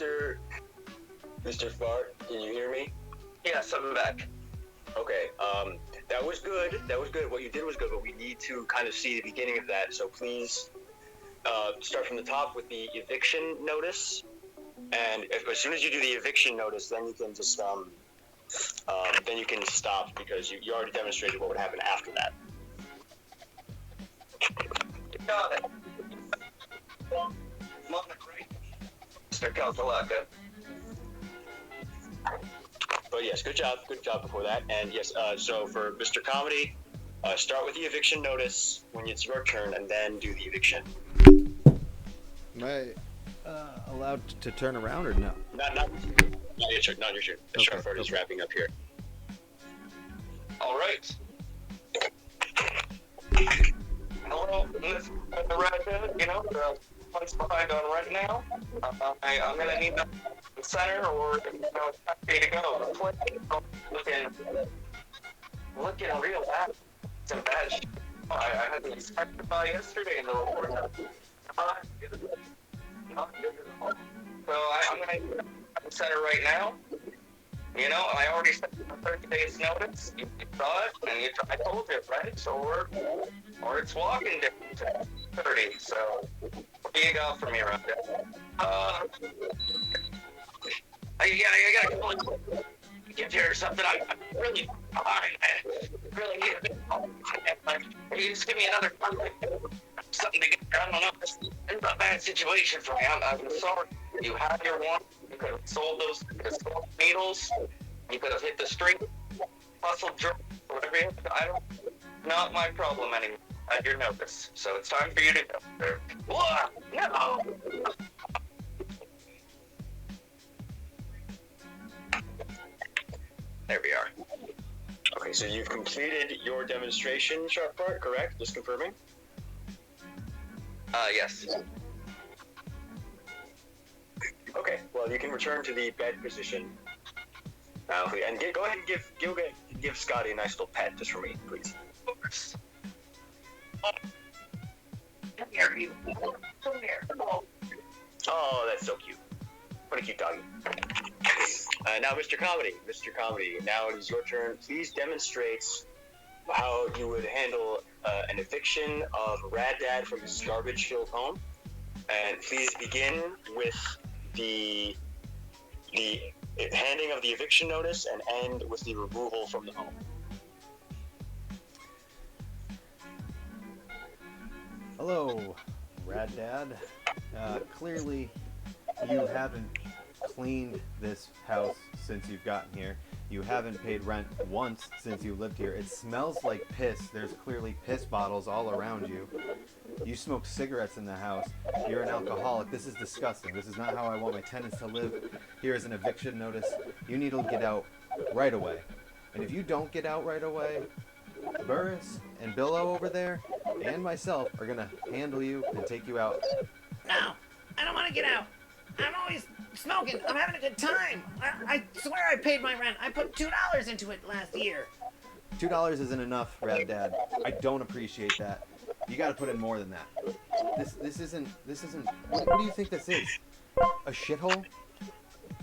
Mr. Fart, can you hear me? Yes, I'm back. Okay, that was good. What you did was good, but we need to kind of see the beginning of that. So please start from the top with the eviction notice. And as soon as you do the eviction notice, then you can just then you can stop because you already demonstrated what would happen after that. Got it. Mr. Kalkalaka. But yes, good job before that. And yes, so for Mr. Comedy, start with the eviction notice when it's your turn, and then do the eviction. Am I allowed to turn around or no? Not your turn. Not your turn. The Okay, Sharpfart is wrapping up here. All right. Hello, Miss Red, you know, the one's behind on right now. I'm gonna need the center or, you know, it's not ready to go. The play looking real bad. It's in bad shape. I had the inspector by yesterday in the report. So I'm gonna need the center right now. You know, I already sent you 30 days notice. You saw it, and I told you, right? So or it's walking distance, 30. So what do you got for me around there? I gotta get here or something. I'm really behind. I really need a bit. You just give me another something to get here. I don't know. It's a bad situation for me. I'm sorry. You had your one. You could have sold those needles. You could have hit the street, hustled, whatever you have. Not my problem anymore. At your notice. So it's time for you to go. Whoa! No! There we are. Okay, so you've completed your demonstration, Sharpfart, correct? Just confirming? Yes. Okay, well, you can return to the bed position now, and go ahead and give Scotty a nice little pet just for me, please. Of course. Come here, you. Come here. Oh, that's so cute. What a cute doggy. Now, Mr. Comedy, now it is your turn. Please demonstrate how you would handle an eviction of Rad Dad from his garbage-filled home. And please begin with the handing of the eviction notice and end with the removal from the home. Hello, Rad Dad. Clearly, you haven't cleaned this house since you've gotten here. You haven't paid rent once since you lived here. It smells like piss. There's clearly piss bottles all around you. You smoke cigarettes in the house. You're an alcoholic. This is disgusting. This is not how I want my tenants to live. Here is an eviction notice. You need to get out right away. And if you don't get out right away, Burris and Billo over there and myself are gonna handle you and take you out. No, I don't want to get out. I'm always smoking. I'm having a good time. I swear I paid my rent. I put $2 into it last year. $2 isn't enough, Rad Dad. I don't appreciate that. You gotta put in more than that. This isn't, what do you think this is? A shithole?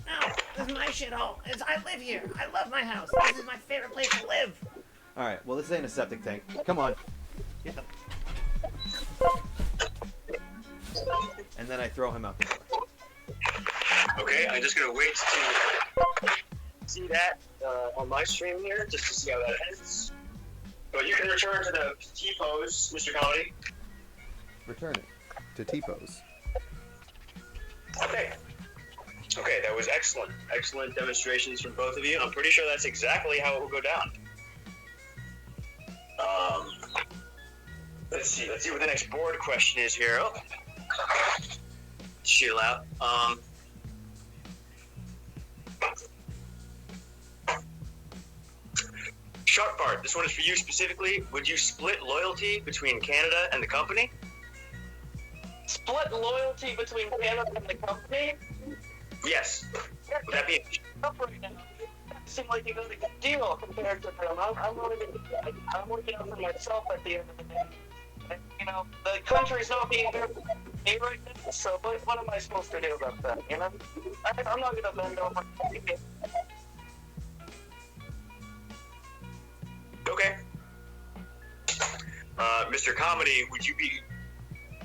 No, this is my shithole. I live here. I love my house. This is my favorite place to live. Alright, well this ain't a septic tank. Come on. Get them. And then I throw him out the door. Okay, I'm just gonna wait to see that on my stream here, just to see how that ends. But you can return to the T-pose, Mr. Comedy. Return it to T-pose. Okay. Okay, that was excellent. Excellent demonstrations from both of you. I'm pretty sure that's exactly how it will go down. Let's see what the next board question is here. Oh. Chill out. Sharpfart, this one is for you specifically. Would you split loyalty between Canada and the company? Split loyalty between Canada and the company? Yes. Would that be Right now. Seem like you got a good deal compared to them. I'm working out for myself at the end of the day. And, you know, the country's not being very me right now, so what am I supposed to do about that, you know? I'm not gonna bend over. Okay. Mr. Comedy, would you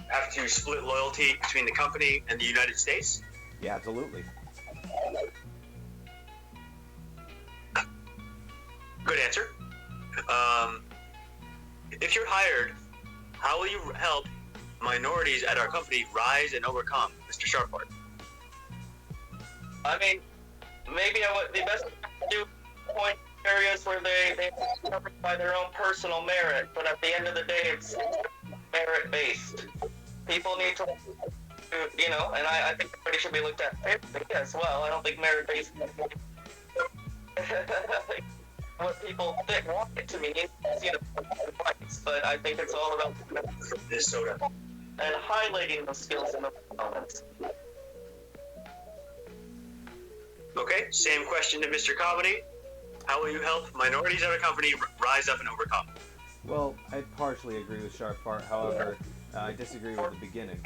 have to split loyalty between the company and the United States? Yeah, absolutely. Good answer. If you're hired, how will you help minorities at our company rise and overcome, Mr. Sharpfart? I mean, maybe I would, the best thing to do point areas where they covered by their own personal merit, but at the end of the day, it's merit based. People need to, you know, and I think everybody should be looked at fairly as well. I don't think merit based. What people want it to mean is, you know, rights, but I think it's all about Minnesota and highlighting the skills and the performance. Okay, same question to Mr. Comedy. How will you help minorities at our company rise up and overcome? Well, I partially agree with Sharpfart. However, I disagree with the beginning.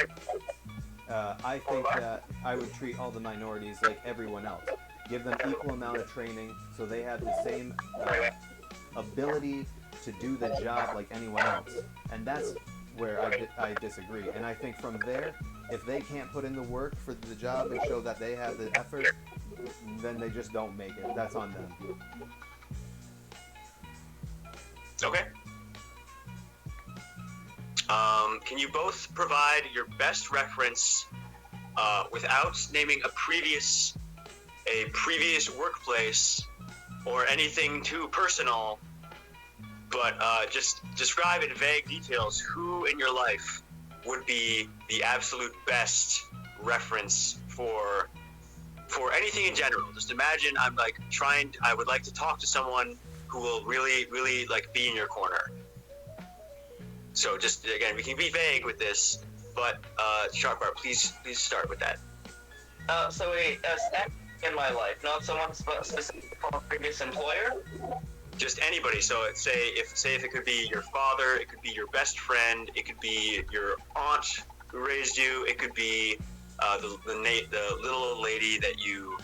I think that I would treat all the minorities like everyone else. Give them equal amount of training so they have the same ability to do the job like anyone else. And that's where I disagree. And I think from there, if they can't put in the work for the job and show that they have the effort, then they just don't make it. That's on them. Okay. Can you both provide your best reference without naming a previous workplace or anything too personal, but just describe in vague details who in your life would be the absolute best reference for anything in general? Just imagine I would like to talk to someone who will really, really like be in your corner. So just, again, we can be vague with this, but Sharpfart, please start with that. So in my life, not someone specific from a previous employer? Just anybody. So say if it could be your father, it could be your best friend, it could be your aunt who raised you, it could be the little old lady that you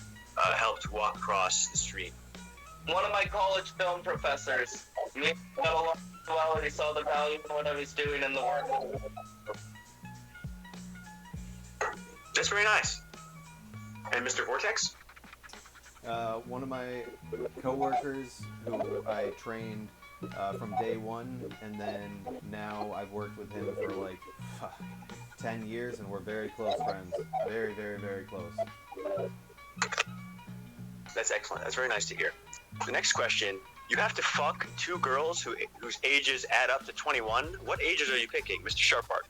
helped walk across the street. One of my college film professors. Me got a lot of duality, saw the value in what I was doing in the work. That's very nice. And Mr. Vortex? One of my coworkers who I trained from day one, and then now I've worked with him for like 10 years, and we're very close friends. Very, very, very close. That's excellent. That's very nice to hear. The next question, you have to fuck two girls whose ages add up to 21. What ages are you picking, Mr. Sharpfart?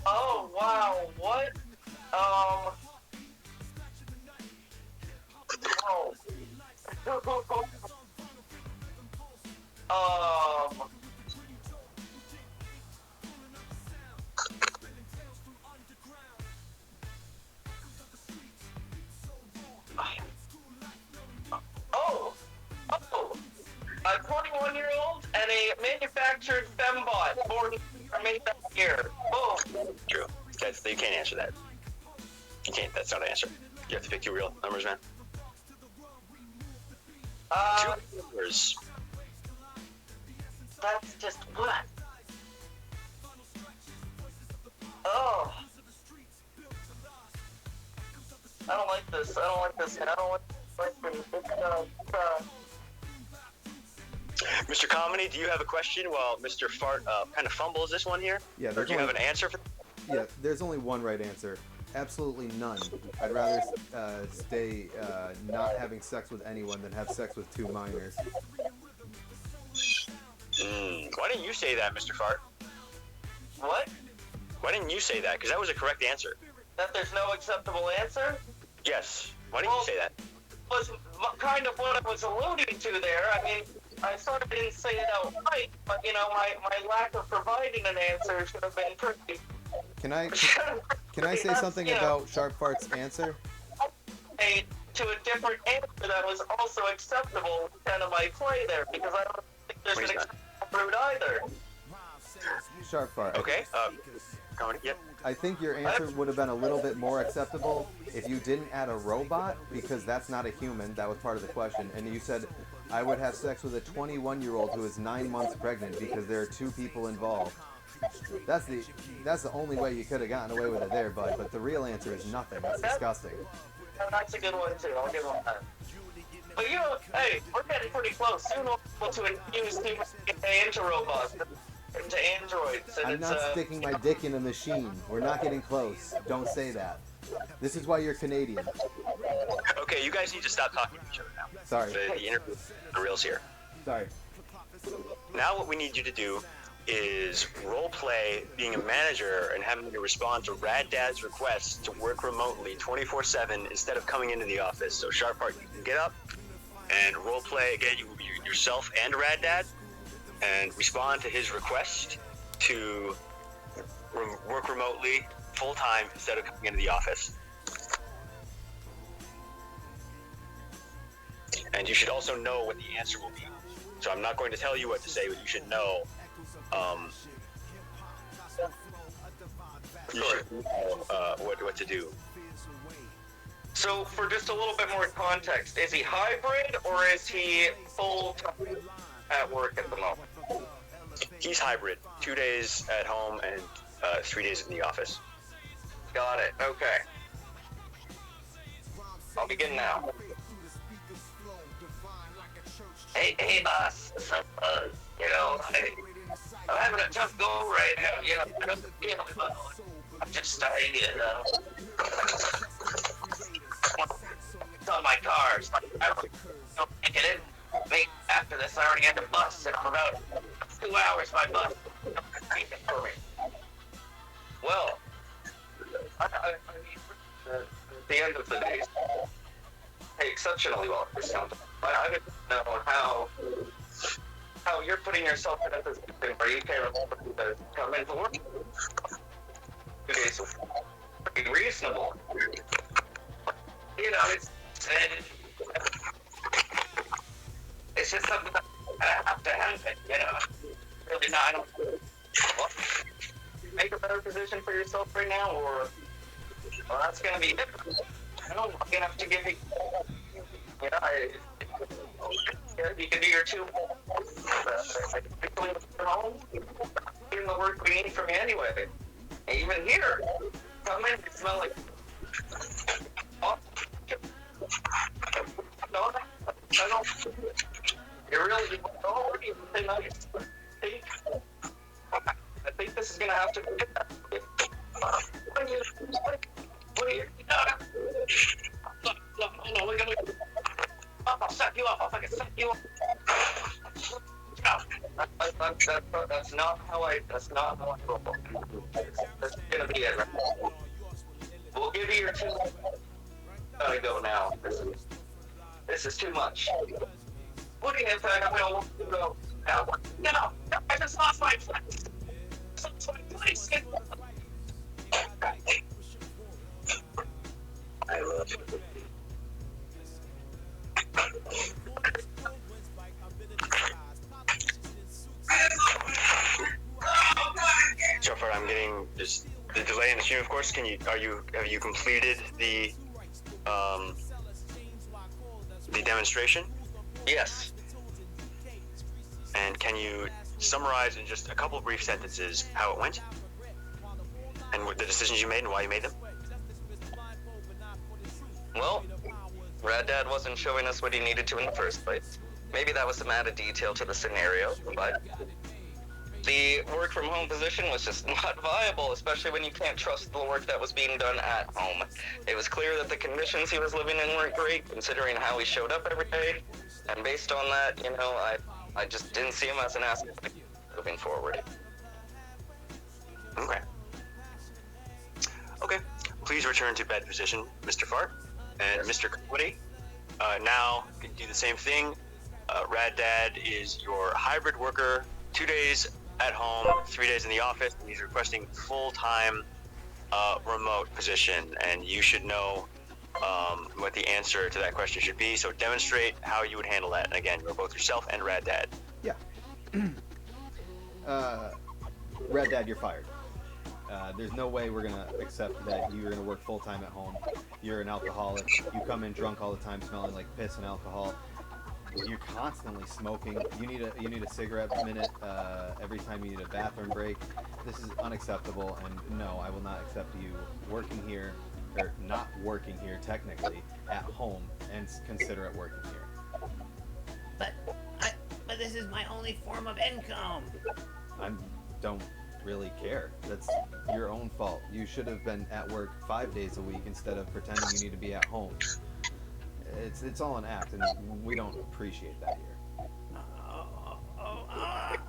Oh, wow. What? Oh. A 21-year-old and a manufactured fembot born made that year. Oh. True. You can't answer that. You can't. That's not an answer. You have to pick two real numbers, man. Two numbers. That's just what? Oh. I don't like this. I don't like this. Mr. Comedy, do you have a question while Mr. Fart kind of fumbles this one here? Yeah. Or do you have an answer for? Yeah, there's only one right answer. Absolutely none. I'd rather stay not having sex with anyone than have sex with two minors. Why didn't you say that, Mr. Fart? What? Why didn't you say that? Because that was a correct answer. That there's no acceptable answer? Yes. Why didn't you say that? Was kind of what I was alluding to there. I mean, I sort of didn't say it outright, but you know, my lack of providing an answer should have been pretty. Can I say something about Sharpfart's answer? To a different answer that was also acceptable, kind of my play there, because I don't think There's when an he's done. rude either. Sharpfart. Okay. Going. Yep. I think your answer would have been a little bit more acceptable if you didn't add a robot, because that's not a human. That was part of the question. And you said, I would have sex with a 21-year-old who is 9 months pregnant because there are 2 people involved. That's the only way you could have gotten away with it there, bud. But the real answer is nothing. That's disgusting. That's a good one too. I'll give him that. But you know, hey, we're getting pretty close. Soon we'll be able to infuse humans into robots, into androids. And I'm not sticking my dick in a machine. We're not getting close. Don't say that. This is why you're Canadian. Okay, you guys need to stop talking to each other now. Sorry. The interview, the reel's here. Sorry. Now what we need you to do is role play being a manager and having to respond to Rad Dad's requests to work remotely 24/7 instead of coming into the office. So Sharpfart, you can get up and role play again yourself and Rad Dad and respond to his request to work remotely full time instead of coming into the office. And you should also know what the answer will be. So I'm not going to tell you what to say, but you should know. You should know what to do. So, for just a little bit more context, is he hybrid or is he full-time at work at the moment? He's hybrid. 2 days at home and 3 days in the office. Got it. Okay. I'll begin now. Hey, boss. You know, I'm having a tough go right now. You know, I don't feel well. I'm just starting to, it's on my car. So I don't make it in. Maybe after this, I already had the bus, and I'm about 2 hours by bus. Well, I mean, at the end of the day, hey, exceptionally well for this company. I didn't know how you're putting yourself in a position where you can't afford to come into work. 2 days is pretty reasonable. You know, it's just something that I have to happen, you know. Really not, I don't, well, make a better position for yourself right now, or well, that's going to be different. I don't know, I'm going to have to give you, you know, you can do your 2 home, doing the work we need from you anyway. And even here, come in, it smells like, no, I don't, you're really, already nice. I think this is going to have to be, what are you, no, we're going to, I'll set you up, I'll fucking set you up. No, that's not how I roll. That's gonna be it, right? We'll give you your 2. Gotta go now. This is too much. What do you have? I'm gonna go now. No, I just lost my place. I love you. Sharpfart, I'm getting just the delay in the stream. Of course, have you completed the demonstration? Yes. And can you summarize in just a couple brief sentences how it went and what the decisions you made and why you made them? Well, Rad Dad wasn't showing us what he needed to in the first place. Maybe that was some added detail to the scenario, but the work from home position was just not viable, especially when you can't trust the work that was being done at home. It was clear that the conditions he was living in weren't great, considering how he showed up every day, and based on that, you know, I just didn't see him as an asset moving forward. Okay. Please return to bed position, Mr. Fart. And Mr. Comedy, now can do the same thing. Rad Dad is your hybrid worker, 2 days at home, 3 days in the office. And he's requesting full-time remote position, and you should know what the answer to that question should be. So demonstrate how you would handle that. And again, you're both yourself and Rad Dad. Yeah. Red Dad, you're fired. There's no way we're gonna accept that you're gonna work full time at home. You're an alcoholic. You come in drunk all the time, smelling like piss and alcohol. You're constantly smoking. You need a cigarette minute every time you need a bathroom break. This is unacceptable, and no, I will not accept you working here, or not working here technically, at home, and consider it working here. But this is my only form of income. I don't really care. That's your own fault. You should have been at work 5 days a week instead of pretending you need to be at home. It's all an act, and we don't appreciate that here.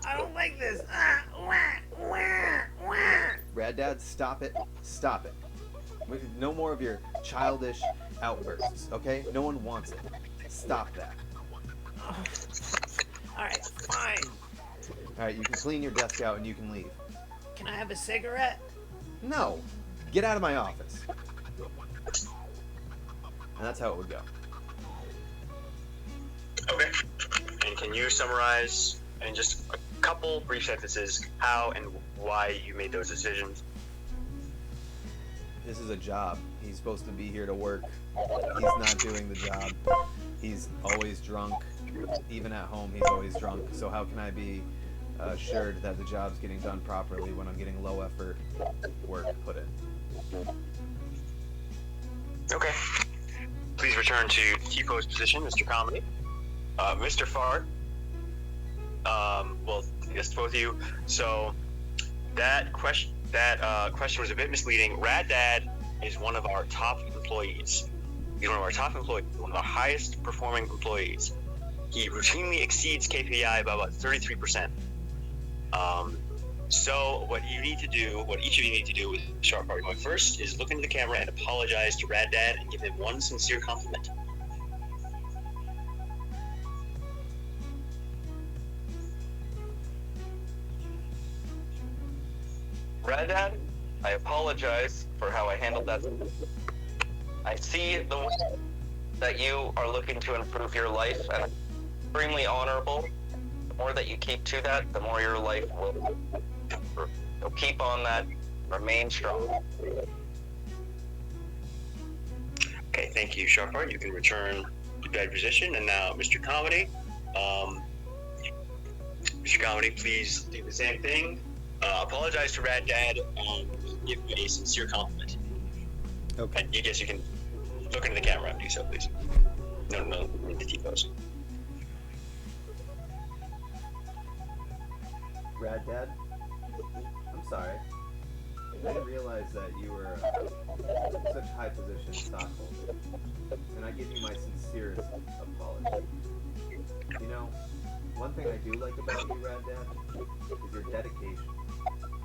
I don't like this. Rad Dad, stop it. Stop it. No more of your childish outbursts, okay? No one wants it. Stop that. Alright, fine. Alright, you can clean your desk out and you can leave. Can I have a cigarette? No! Get out of my office. And that's how it would go. Okay. And can you summarize in just a couple brief sentences how and why you made those decisions? This is a job. He's supposed to be here to work. He's not doing the job. He's always drunk. Even at home, he's always drunk. So how can I be assured that the job's getting done properly when I'm getting low effort work put in? Okay. Please return to T-pose position, Mr. Comedy. Mr. Fart. Well, yes, both of you. So that question was a bit misleading. Rad Dad is one of our top employees. He's one of our top employees, one of our highest performing employees. He routinely exceeds KPI by about 33%. So what you need to do, what each of you need to do with Sharpfart going first, is look into the camera and apologize to Rad Dad and give him one sincere compliment. Rad Dad, I apologize for how I handled that. I see the way that you are looking to improve your life, and it's extremely honorable. The more that you keep to that, the more your life will improve. So keep on that. Remain strong. Okay, thank you, Sharpfart. You can return to bed position. And now, Mr. Comedy. Mr. Comedy, please do the same thing. Apologize to Rad Dad and give me a sincere compliment. Okay. And yes, you can look into the camera and do so, please. No, the T-pose. Rad Dad, I'm sorry. I didn't realize that you were such high position stockholder, and I give you my sincerest apology. You know, one thing I do like about you, Rad Dad, is your dedication.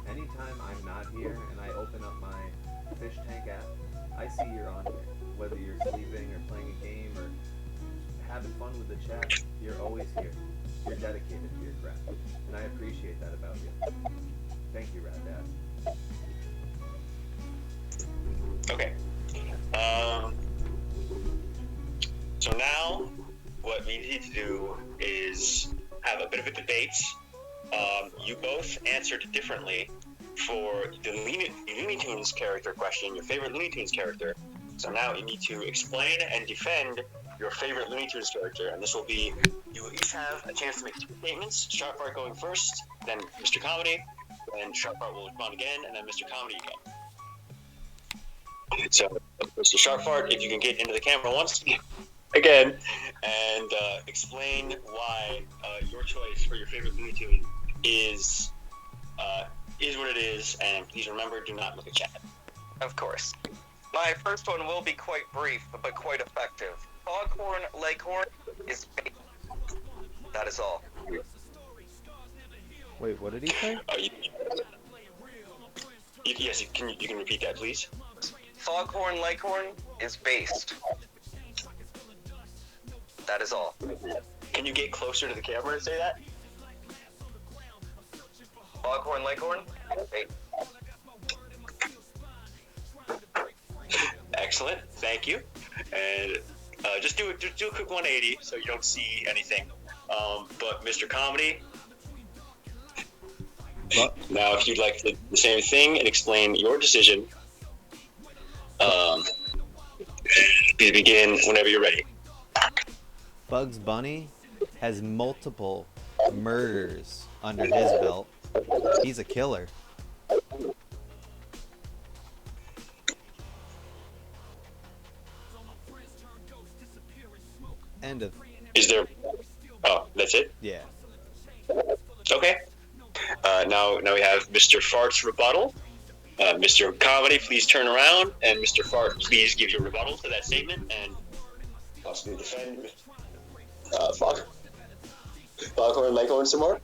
Anytime I'm not here and I open up my Fishtank app, I see you're on here. Whether you're sleeping or playing a game or having fun with the chat, you're always here. You're dedicated to your craft, and I appreciate that about you. Thank you, Rad Dad. Okay. So now, what we need to do is have a bit of a debate. You both answered differently for the Looney Tunes character question, your favorite Looney Tunes character. So now you need to explain and defend your favorite Looney Tunes character, and this will be, you will each have a chance to make 2 statements, Sharpfart going first, then Mr. Comedy, then Sharpfart will respond again, and then Mr. Comedy again. So, Mr. Sharpfart, if you can get into the camera once again, and explain why your choice for your favorite Looney Tune is what it is, and please remember, do not look at chat. Of course. My first one will be quite brief, but quite effective. Foghorn Leghorn is bait. That is all. Wait, what did he say? Yes, you can repeat that, please. Foghorn Leghorn is based. That is all. Can you get closer to the camera and say that? Foghorn Leghorn, bait. Excellent, thank you. And just do a quick 180 so you don't see anything. But Mr. Comedy, Now, if you'd like to do the same thing and explain your decision, you begin whenever you're ready. Bugs Bunny has multiple murders under his belt. He's a killer. End of. Is there... Oh, that's it? Yeah. Okay. Now we have Mr. Fart's rebuttal. Mr. Comedy, please turn around, and Mr. Fart, please give your rebuttal to that statement, and possibly defend Foghorn Leghorn some more.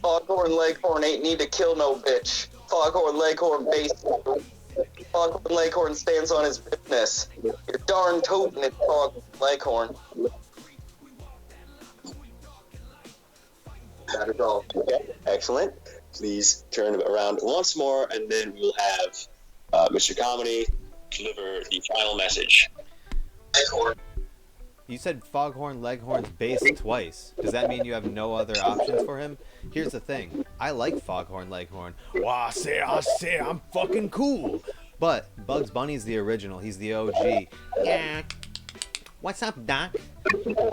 Foghorn Leghorn ain't need to kill no bitch. Foghorn Leghorn base. Foghorn Leghorn stands on his business. You're darn toting it, Foghorn Leghorn. That is all. Okay, excellent. Please turn around once more, and then we'll have Mr. Comedy deliver the final message. Leghorn. You said Foghorn Leghorn's base twice. Does that mean you have no other options for him? Here's the thing. I like Foghorn Leghorn. Well, I say, I'm fucking cool. But Bugs Bunny's the original. He's the OG. Yeah. What's up, Doc?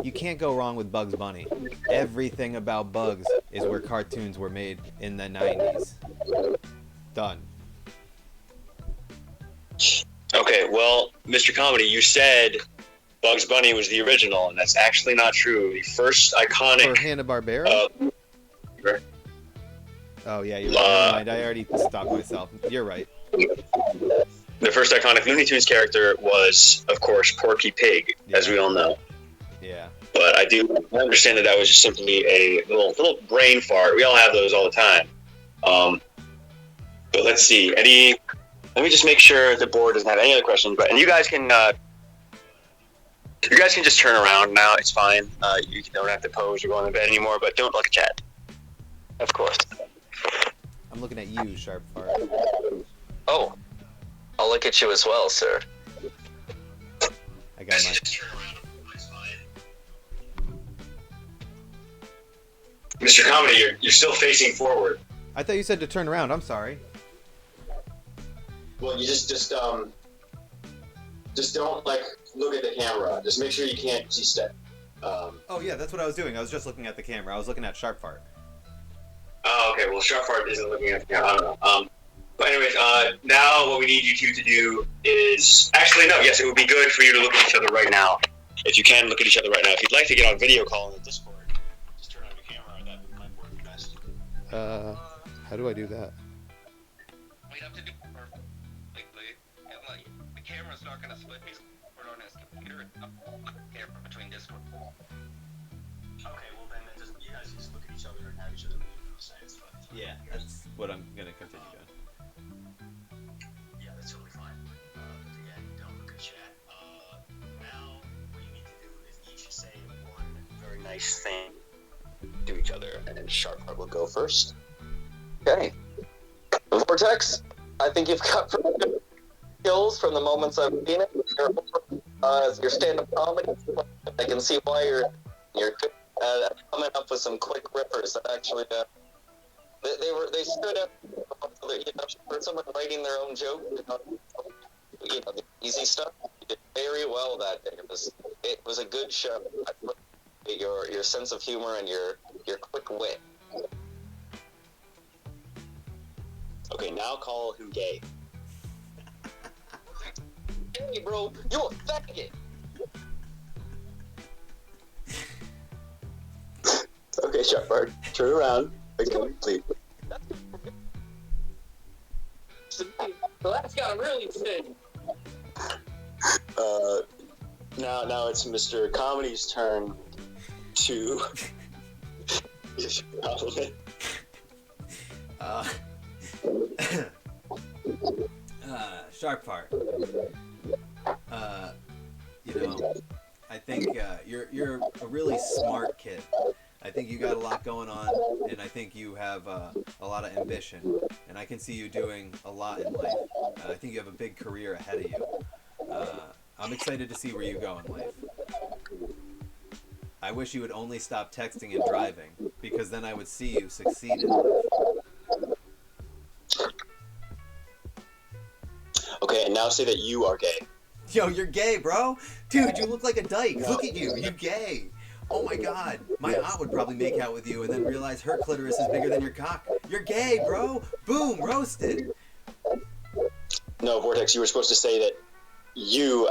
You can't go wrong with Bugs Bunny. Everything about Bugs is where cartoons were made in the 90s. Done. Okay, well, Mr. Comedy, you said Bugs Bunny was the original, and that's actually not true. The first iconic... For Hanna-Barbera? Oh, yeah, you're right. Never mind. I already stopped myself. You're right. The first iconic Looney Tunes character was, of course, Porky Pig, as we all know. Yeah. But I understand that was just simply a little brain fart. We all have those all the time. But let's see. Let me just make sure the board doesn't have any other questions. And you guys can just turn around now. It's fine. You don't have to pose or go on the bed anymore. But don't look at chat. Of course. I'm looking at you, Sharpfart. Oh. I'll look at you as well, sir. I got my... Mr. Comedy, you're still facing forward. I thought you said to turn around. I'm sorry. Well, you just don't like look at the camera. Just make sure you can't see step. Oh yeah, that's what I was doing. I was just looking at the camera. I was looking at Sharpfart. Oh, okay. Well, Sharpfart isn't looking at the camera. I don't know. But anyways, now what we need you two to do is... Actually, no, yes, it would be good for you to look at each other right now. If you can look at each other right now. If you'd like to get on video call in the Discord, just turn on your camera. That might work best. How do I do that? We'd have to do it perfectly. And, like, the camera's not going to split his cord on his computer. Camera between Discord. Okay, well then, you guys just look at each other and have each other say it's fun. Yeah, that's what I'm gonna continue doing. Yeah, that's totally fine. Again, don't look at chat. Now, what you need to do is each say one very nice thing to each other, and then Sharpfart will go first. Okay. Vortex, I think you've got pretty good skills from the moments I've seen it. Your stand-up comedy. I can see why you're coming up with some quick rippers that actually they stood up. For someone writing their own joke, the easy stuff. You did very well that day. It was a good show. Your sense of humor and your quick wit. Okay, now call him gay. Hey, bro, you a faggot. Okay, Sharpfart, turn around. Please. Well, that's got to really fit. Now it's Mr. Comedy's turn to... Sharpfart. I think you're a really smart kid. I think you got a lot going on, and I think you have a lot of ambition, and I can see you doing a lot in life. I think you have a big career ahead of you. I'm excited to see where you go in life. I wish you would only stop texting and driving. because then I would see you succeed in life. Okay, and now say that you are gay. Yo, you're gay, bro. Dude, you look like a dyke. Look at you. You're gay. Oh my god. My aunt would probably make out with you and then realize her clitoris is bigger than your cock. You're gay, bro. Boom, roasted. No, Vortex, you were supposed to say that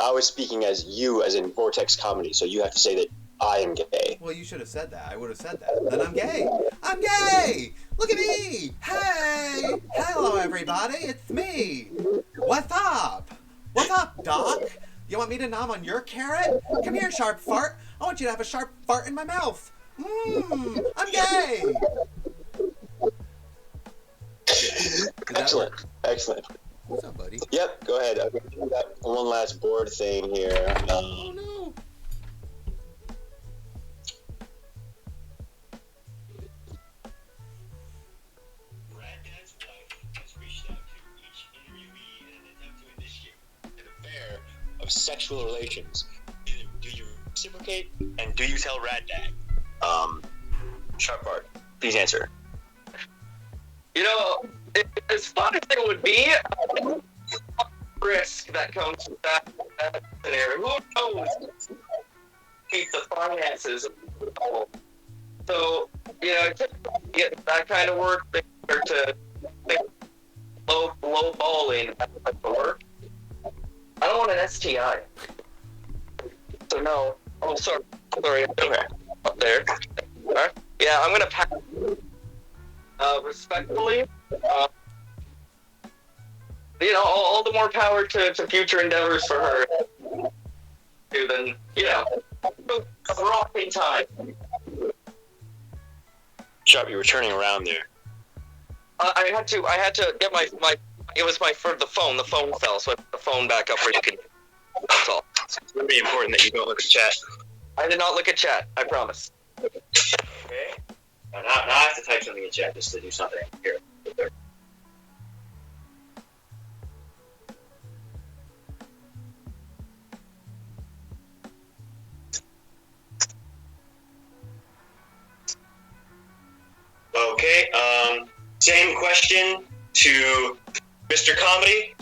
I was speaking as you, as in Vortex Comedy, so you have to say that I am gay. Well, you should have said that. I would have said that. Then I'm gay. I'm gay! Look at me! Hey! Hello, everybody. It's me. What's up? What's up, Doc? You want me to nom on your carrot? Come here, Sharpfart. I want you to have a sharp fart in my mouth. I'm gay! Excellent. Excellent. What's up, buddy? Yep, go ahead. I'm going to do that one last board thing here. Oh, no. Brad Dad's wife has reached out to each interviewee in an attempt to initiate an affair of sexual relations. Do you reciprocate, and do you tell Rad Dad? Sharpfart, please answer. You know, as fun as it would be, risk that comes with that scenario. Who knows? Keep the finances. So, you know, to get that kind of work, or to low balling that type of work. I don't want an STI. So no. Oh, sorry. Okay. Up there. Right. Yeah, I'm gonna pass. Respectfully. You know, all the more power to future endeavors for her. Then, you know, a rocking time. Sharp, you were turning around there. I had to get my it was the phone. The phone fell, so I put the phone back up where you can. That's all. It's really important that you don't look at chat. I did not look at chat. I promise. Okay. Now I have to type something in chat just to do something here. Okay, same question to Mr. Comedy.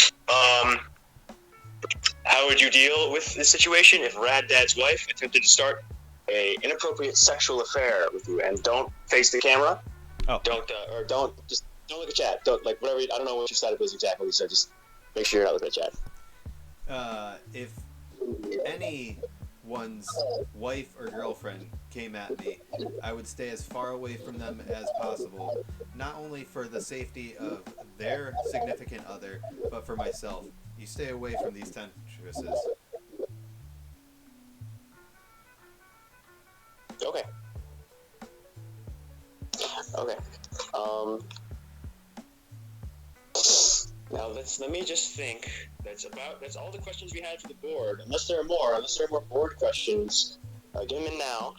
How would you deal with this situation if Rad Dad's wife attempted to start a inappropriate sexual affair with you? And don't face the camera. Oh. Don't look at chat. Don't, like, whatever, I don't know what your setup is exactly, so just make sure you're not looking at chat. If anyone's wife or girlfriend came at me, I would stay as far away from them as possible, not only for the safety of their significant other, but for myself. You stay away from these temptresses. Okay. Okay. Now let me just think. That's all the questions we had for the board. Unless there are more board questions, get them in now.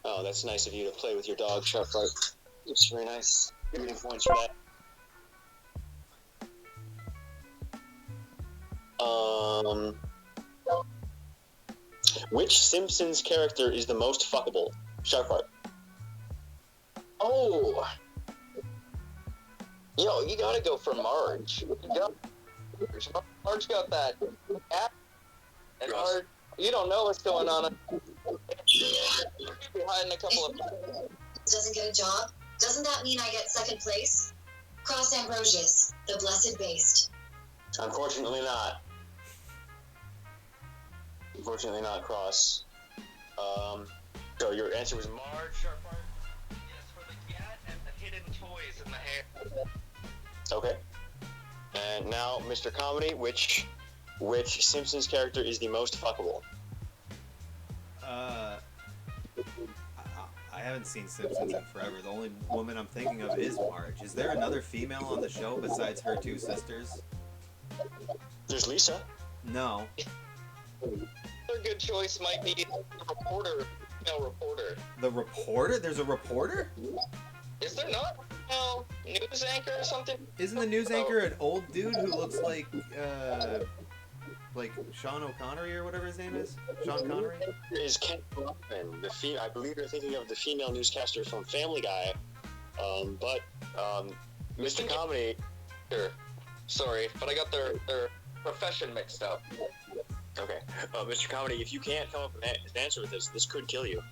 Oh, that's nice of you to play with your dog, Sharpfart. It's very nice. Give me points for that. Which Simpsons character is the most fuckable? Sharpfart. Oh. Yo, you gotta go for Marge. Marge got that app. And Gross. Marge, you don't know what's going on. You're hiding a couple of... Doesn't get a job? Doesn't that mean I get second place? Cross Ambrosius, the blessed based. Unfortunately not. Unfortunately not, Cross. So your answer was Marge, Sharpfart? Yes, for the cat and the hidden toys in the hair. Okay. And now, Mr. Comedy, which Simpsons character is the most fuckable? I haven't seen Simpsons in forever. The only woman I'm thinking of is Marge. Is there another female on the show besides her two sisters? There's Lisa. No. Another good choice might be the reporter, female reporter. The reporter? There's a reporter? Is there not? No, news anchor or something? Isn't the news anchor an old dude who looks like, like Sean O'Connery or whatever his name is? Sean Connery? Is Kent Brockman, I believe you're thinking of the female newscaster from Family Guy. But Mr. Comedy. Sure. Sorry, but I got their profession mixed up. Okay. Mr. Comedy, if you can't come up with an answer with this could kill you.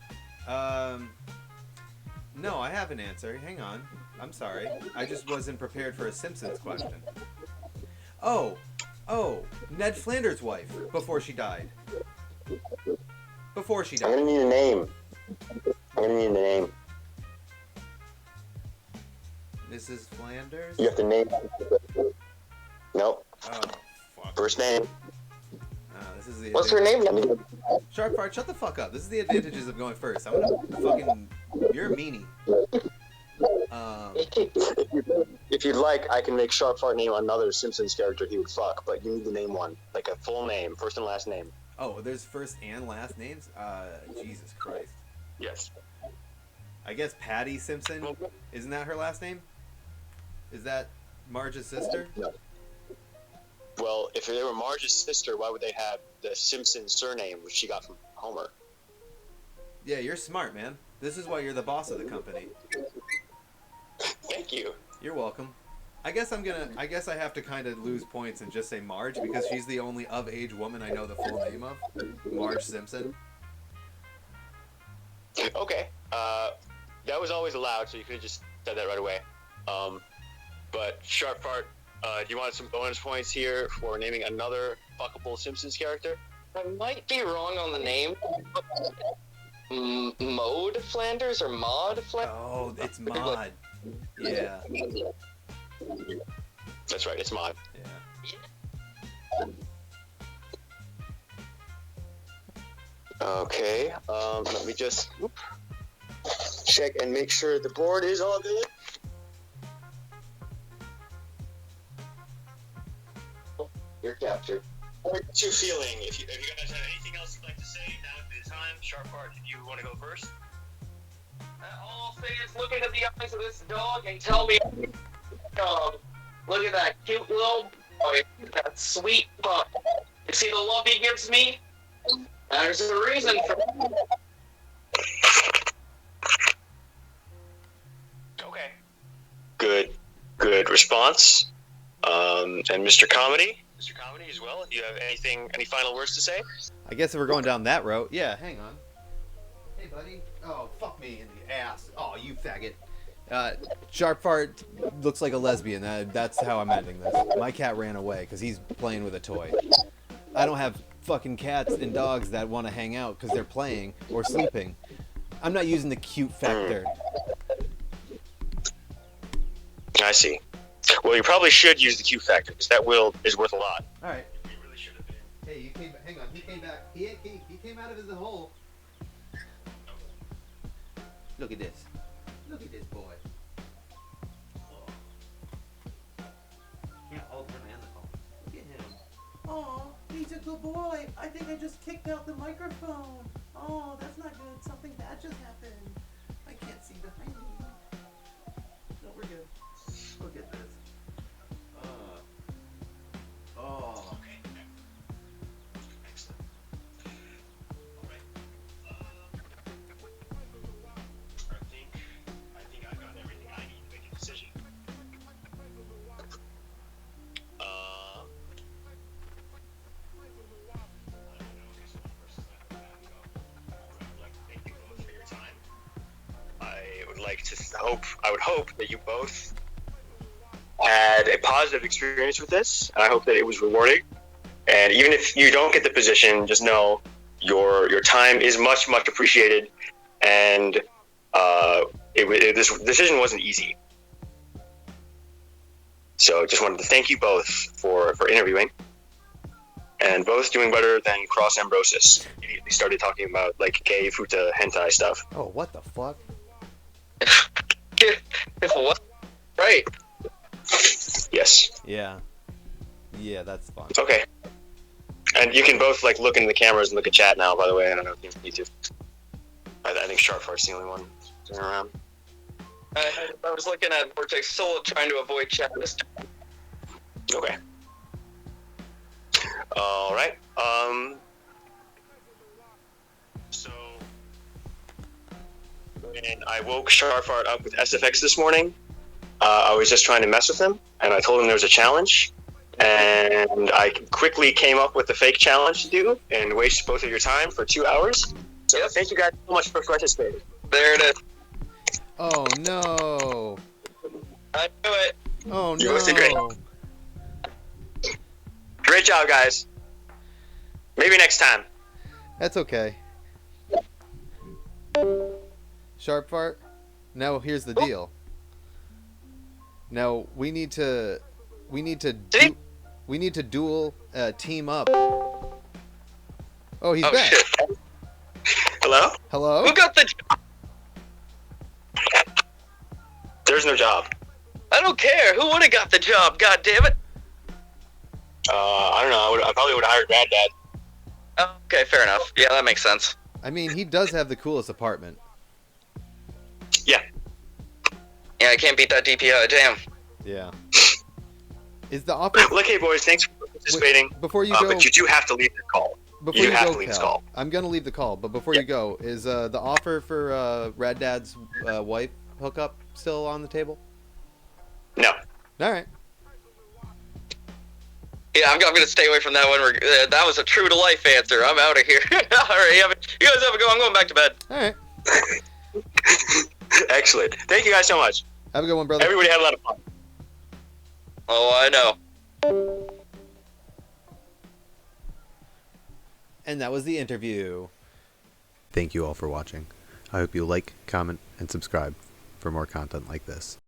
No, I have an answer. Hang on. I'm sorry. I just wasn't prepared for a Simpsons question. Oh, Ned Flanders' wife, before she died. I'm gonna need a name. Mrs. Flanders? You have to name. Nope. Oh, fuck. First name. This is the What's her name? Sharpfart, shut the fuck up. This is the advantages of going first. I'm gonna fucking... You're a meanie. If you'd like, I can make Sharpfart name another Simpsons character he would fuck, but you need to name one. Like a full name, first and last name. Oh, there's first and last names? Jesus Christ. Yes. I guess Patty Simpson? Isn't that her last name? Is that Marge's sister? No. Well, if they were Marge's sister, why would they have the Simpson surname, which she got from Homer? Yeah, you're smart, man. This is why you're the boss of the company. Thank you. You're welcome. I guess I have to kind of lose points and just say Marge, because she's the only of-age woman I know the full name of. Marge Simpson. Okay. That was always allowed, so you could have just said that right away. But Sharpfart, do you want some bonus points here for naming another fuckable Simpsons character? I might be wrong on the name. Maude Flanders or Maud Flanders? Oh, it's Maud. Yeah. That's right, it's Maud. Yeah. Okay, let me just check and make sure the board is all good. You're captured. What's your feeling? If you guys have anything else you'd like to say, now would be the time. Sharpfart, if you want to go first. All I'll say is look into the eyes of this dog and tell me, look at that cute little boy, that sweet pup. You see the love he gives me? There's a reason for it. Okay. Good response. And Mr. Comedy as well. Do you have any final words to say? I guess if we're going down that road, yeah, hang on. Hey, buddy. Oh, fuck me in the ass. Oh, you faggot. Sharpfart looks like a lesbian. That's how I'm ending this. My cat ran away because he's playing with a toy. I don't have fucking cats and dogs that want to hang out because they're playing or sleeping. I'm not using the cute factor. I see. Well, you probably should use the Q factor because that will is worth a lot. All right. You really should have been. Hey, you came. Hang on. He came back. He came out of his hole. Look at this. Look at this boy. Can't hold him and the phone. Look at him. Oh, he's a good boy. I think I just kicked out the microphone. Oh, that's not good. Something bad just happened. I can't see behind me. No, we're good. Look at this. Oh. Okay. Excellent. All right. I think I've got everything I need to make a decision. I would hope that you both had a positive experience with this, and I hope that it was rewarding. And even if you don't get the position, just know your time is much appreciated. And this decision wasn't easy. So just wanted to thank you both for interviewing, and both doing better than Cross Ambrosis. Immediately started talking about like gay futa hentai stuff. Oh, what the fuck? What? Right. Yes. Yeah. Yeah, that's fun. Okay. And you can both like look into the cameras and look at chat now. By the way, I don't know if you need to. I think Sharpfart's the only one turning around. I was looking at Vortex Soul trying to avoid chat this time. Okay. All right. So when I woke Sharpfart up with SFX this morning, I was just trying to mess with him, and I told him there was a challenge, and I quickly came up with the fake challenge to do, and wasted both of your time for 2 hours. So thank you guys so much for participating. There it is. Oh no! I knew it. Oh You both did great. no! Great job, guys. Maybe next time. That's okay. Sharpfart. Now here's the deal. Now we need to duel team up. Oh, he's back. Shit. Hello? Hello? Who got the job? There's no job. I don't care. Who would have got the job? God damn it. I don't know. I probably would have hired Bad Dad. Oh, okay, fair enough. Yeah, that makes sense. I mean, he does have the coolest apartment. Yeah. Yeah, I can't beat that DPI. Damn. Yeah. Is the office... Look, hey, boys, thanks for participating. Before you go... But you do have to leave the call. Before you you have go, to leave this Cal, call. I'm gonna leave the call, but before you go, is the offer for Rad Dad's wife hookup still on the table? No. All right. Yeah, I'm gonna stay away from that one. That was a true to life answer. I'm out of here. All right, you guys have a go. I'm going back to bed. All right. Excellent. Thank you guys so much. Have a good one, brother. Everybody had a lot of fun. Oh, I know. And that was the interview. Thank you all for watching. I hope you like, comment, and subscribe for more content like this.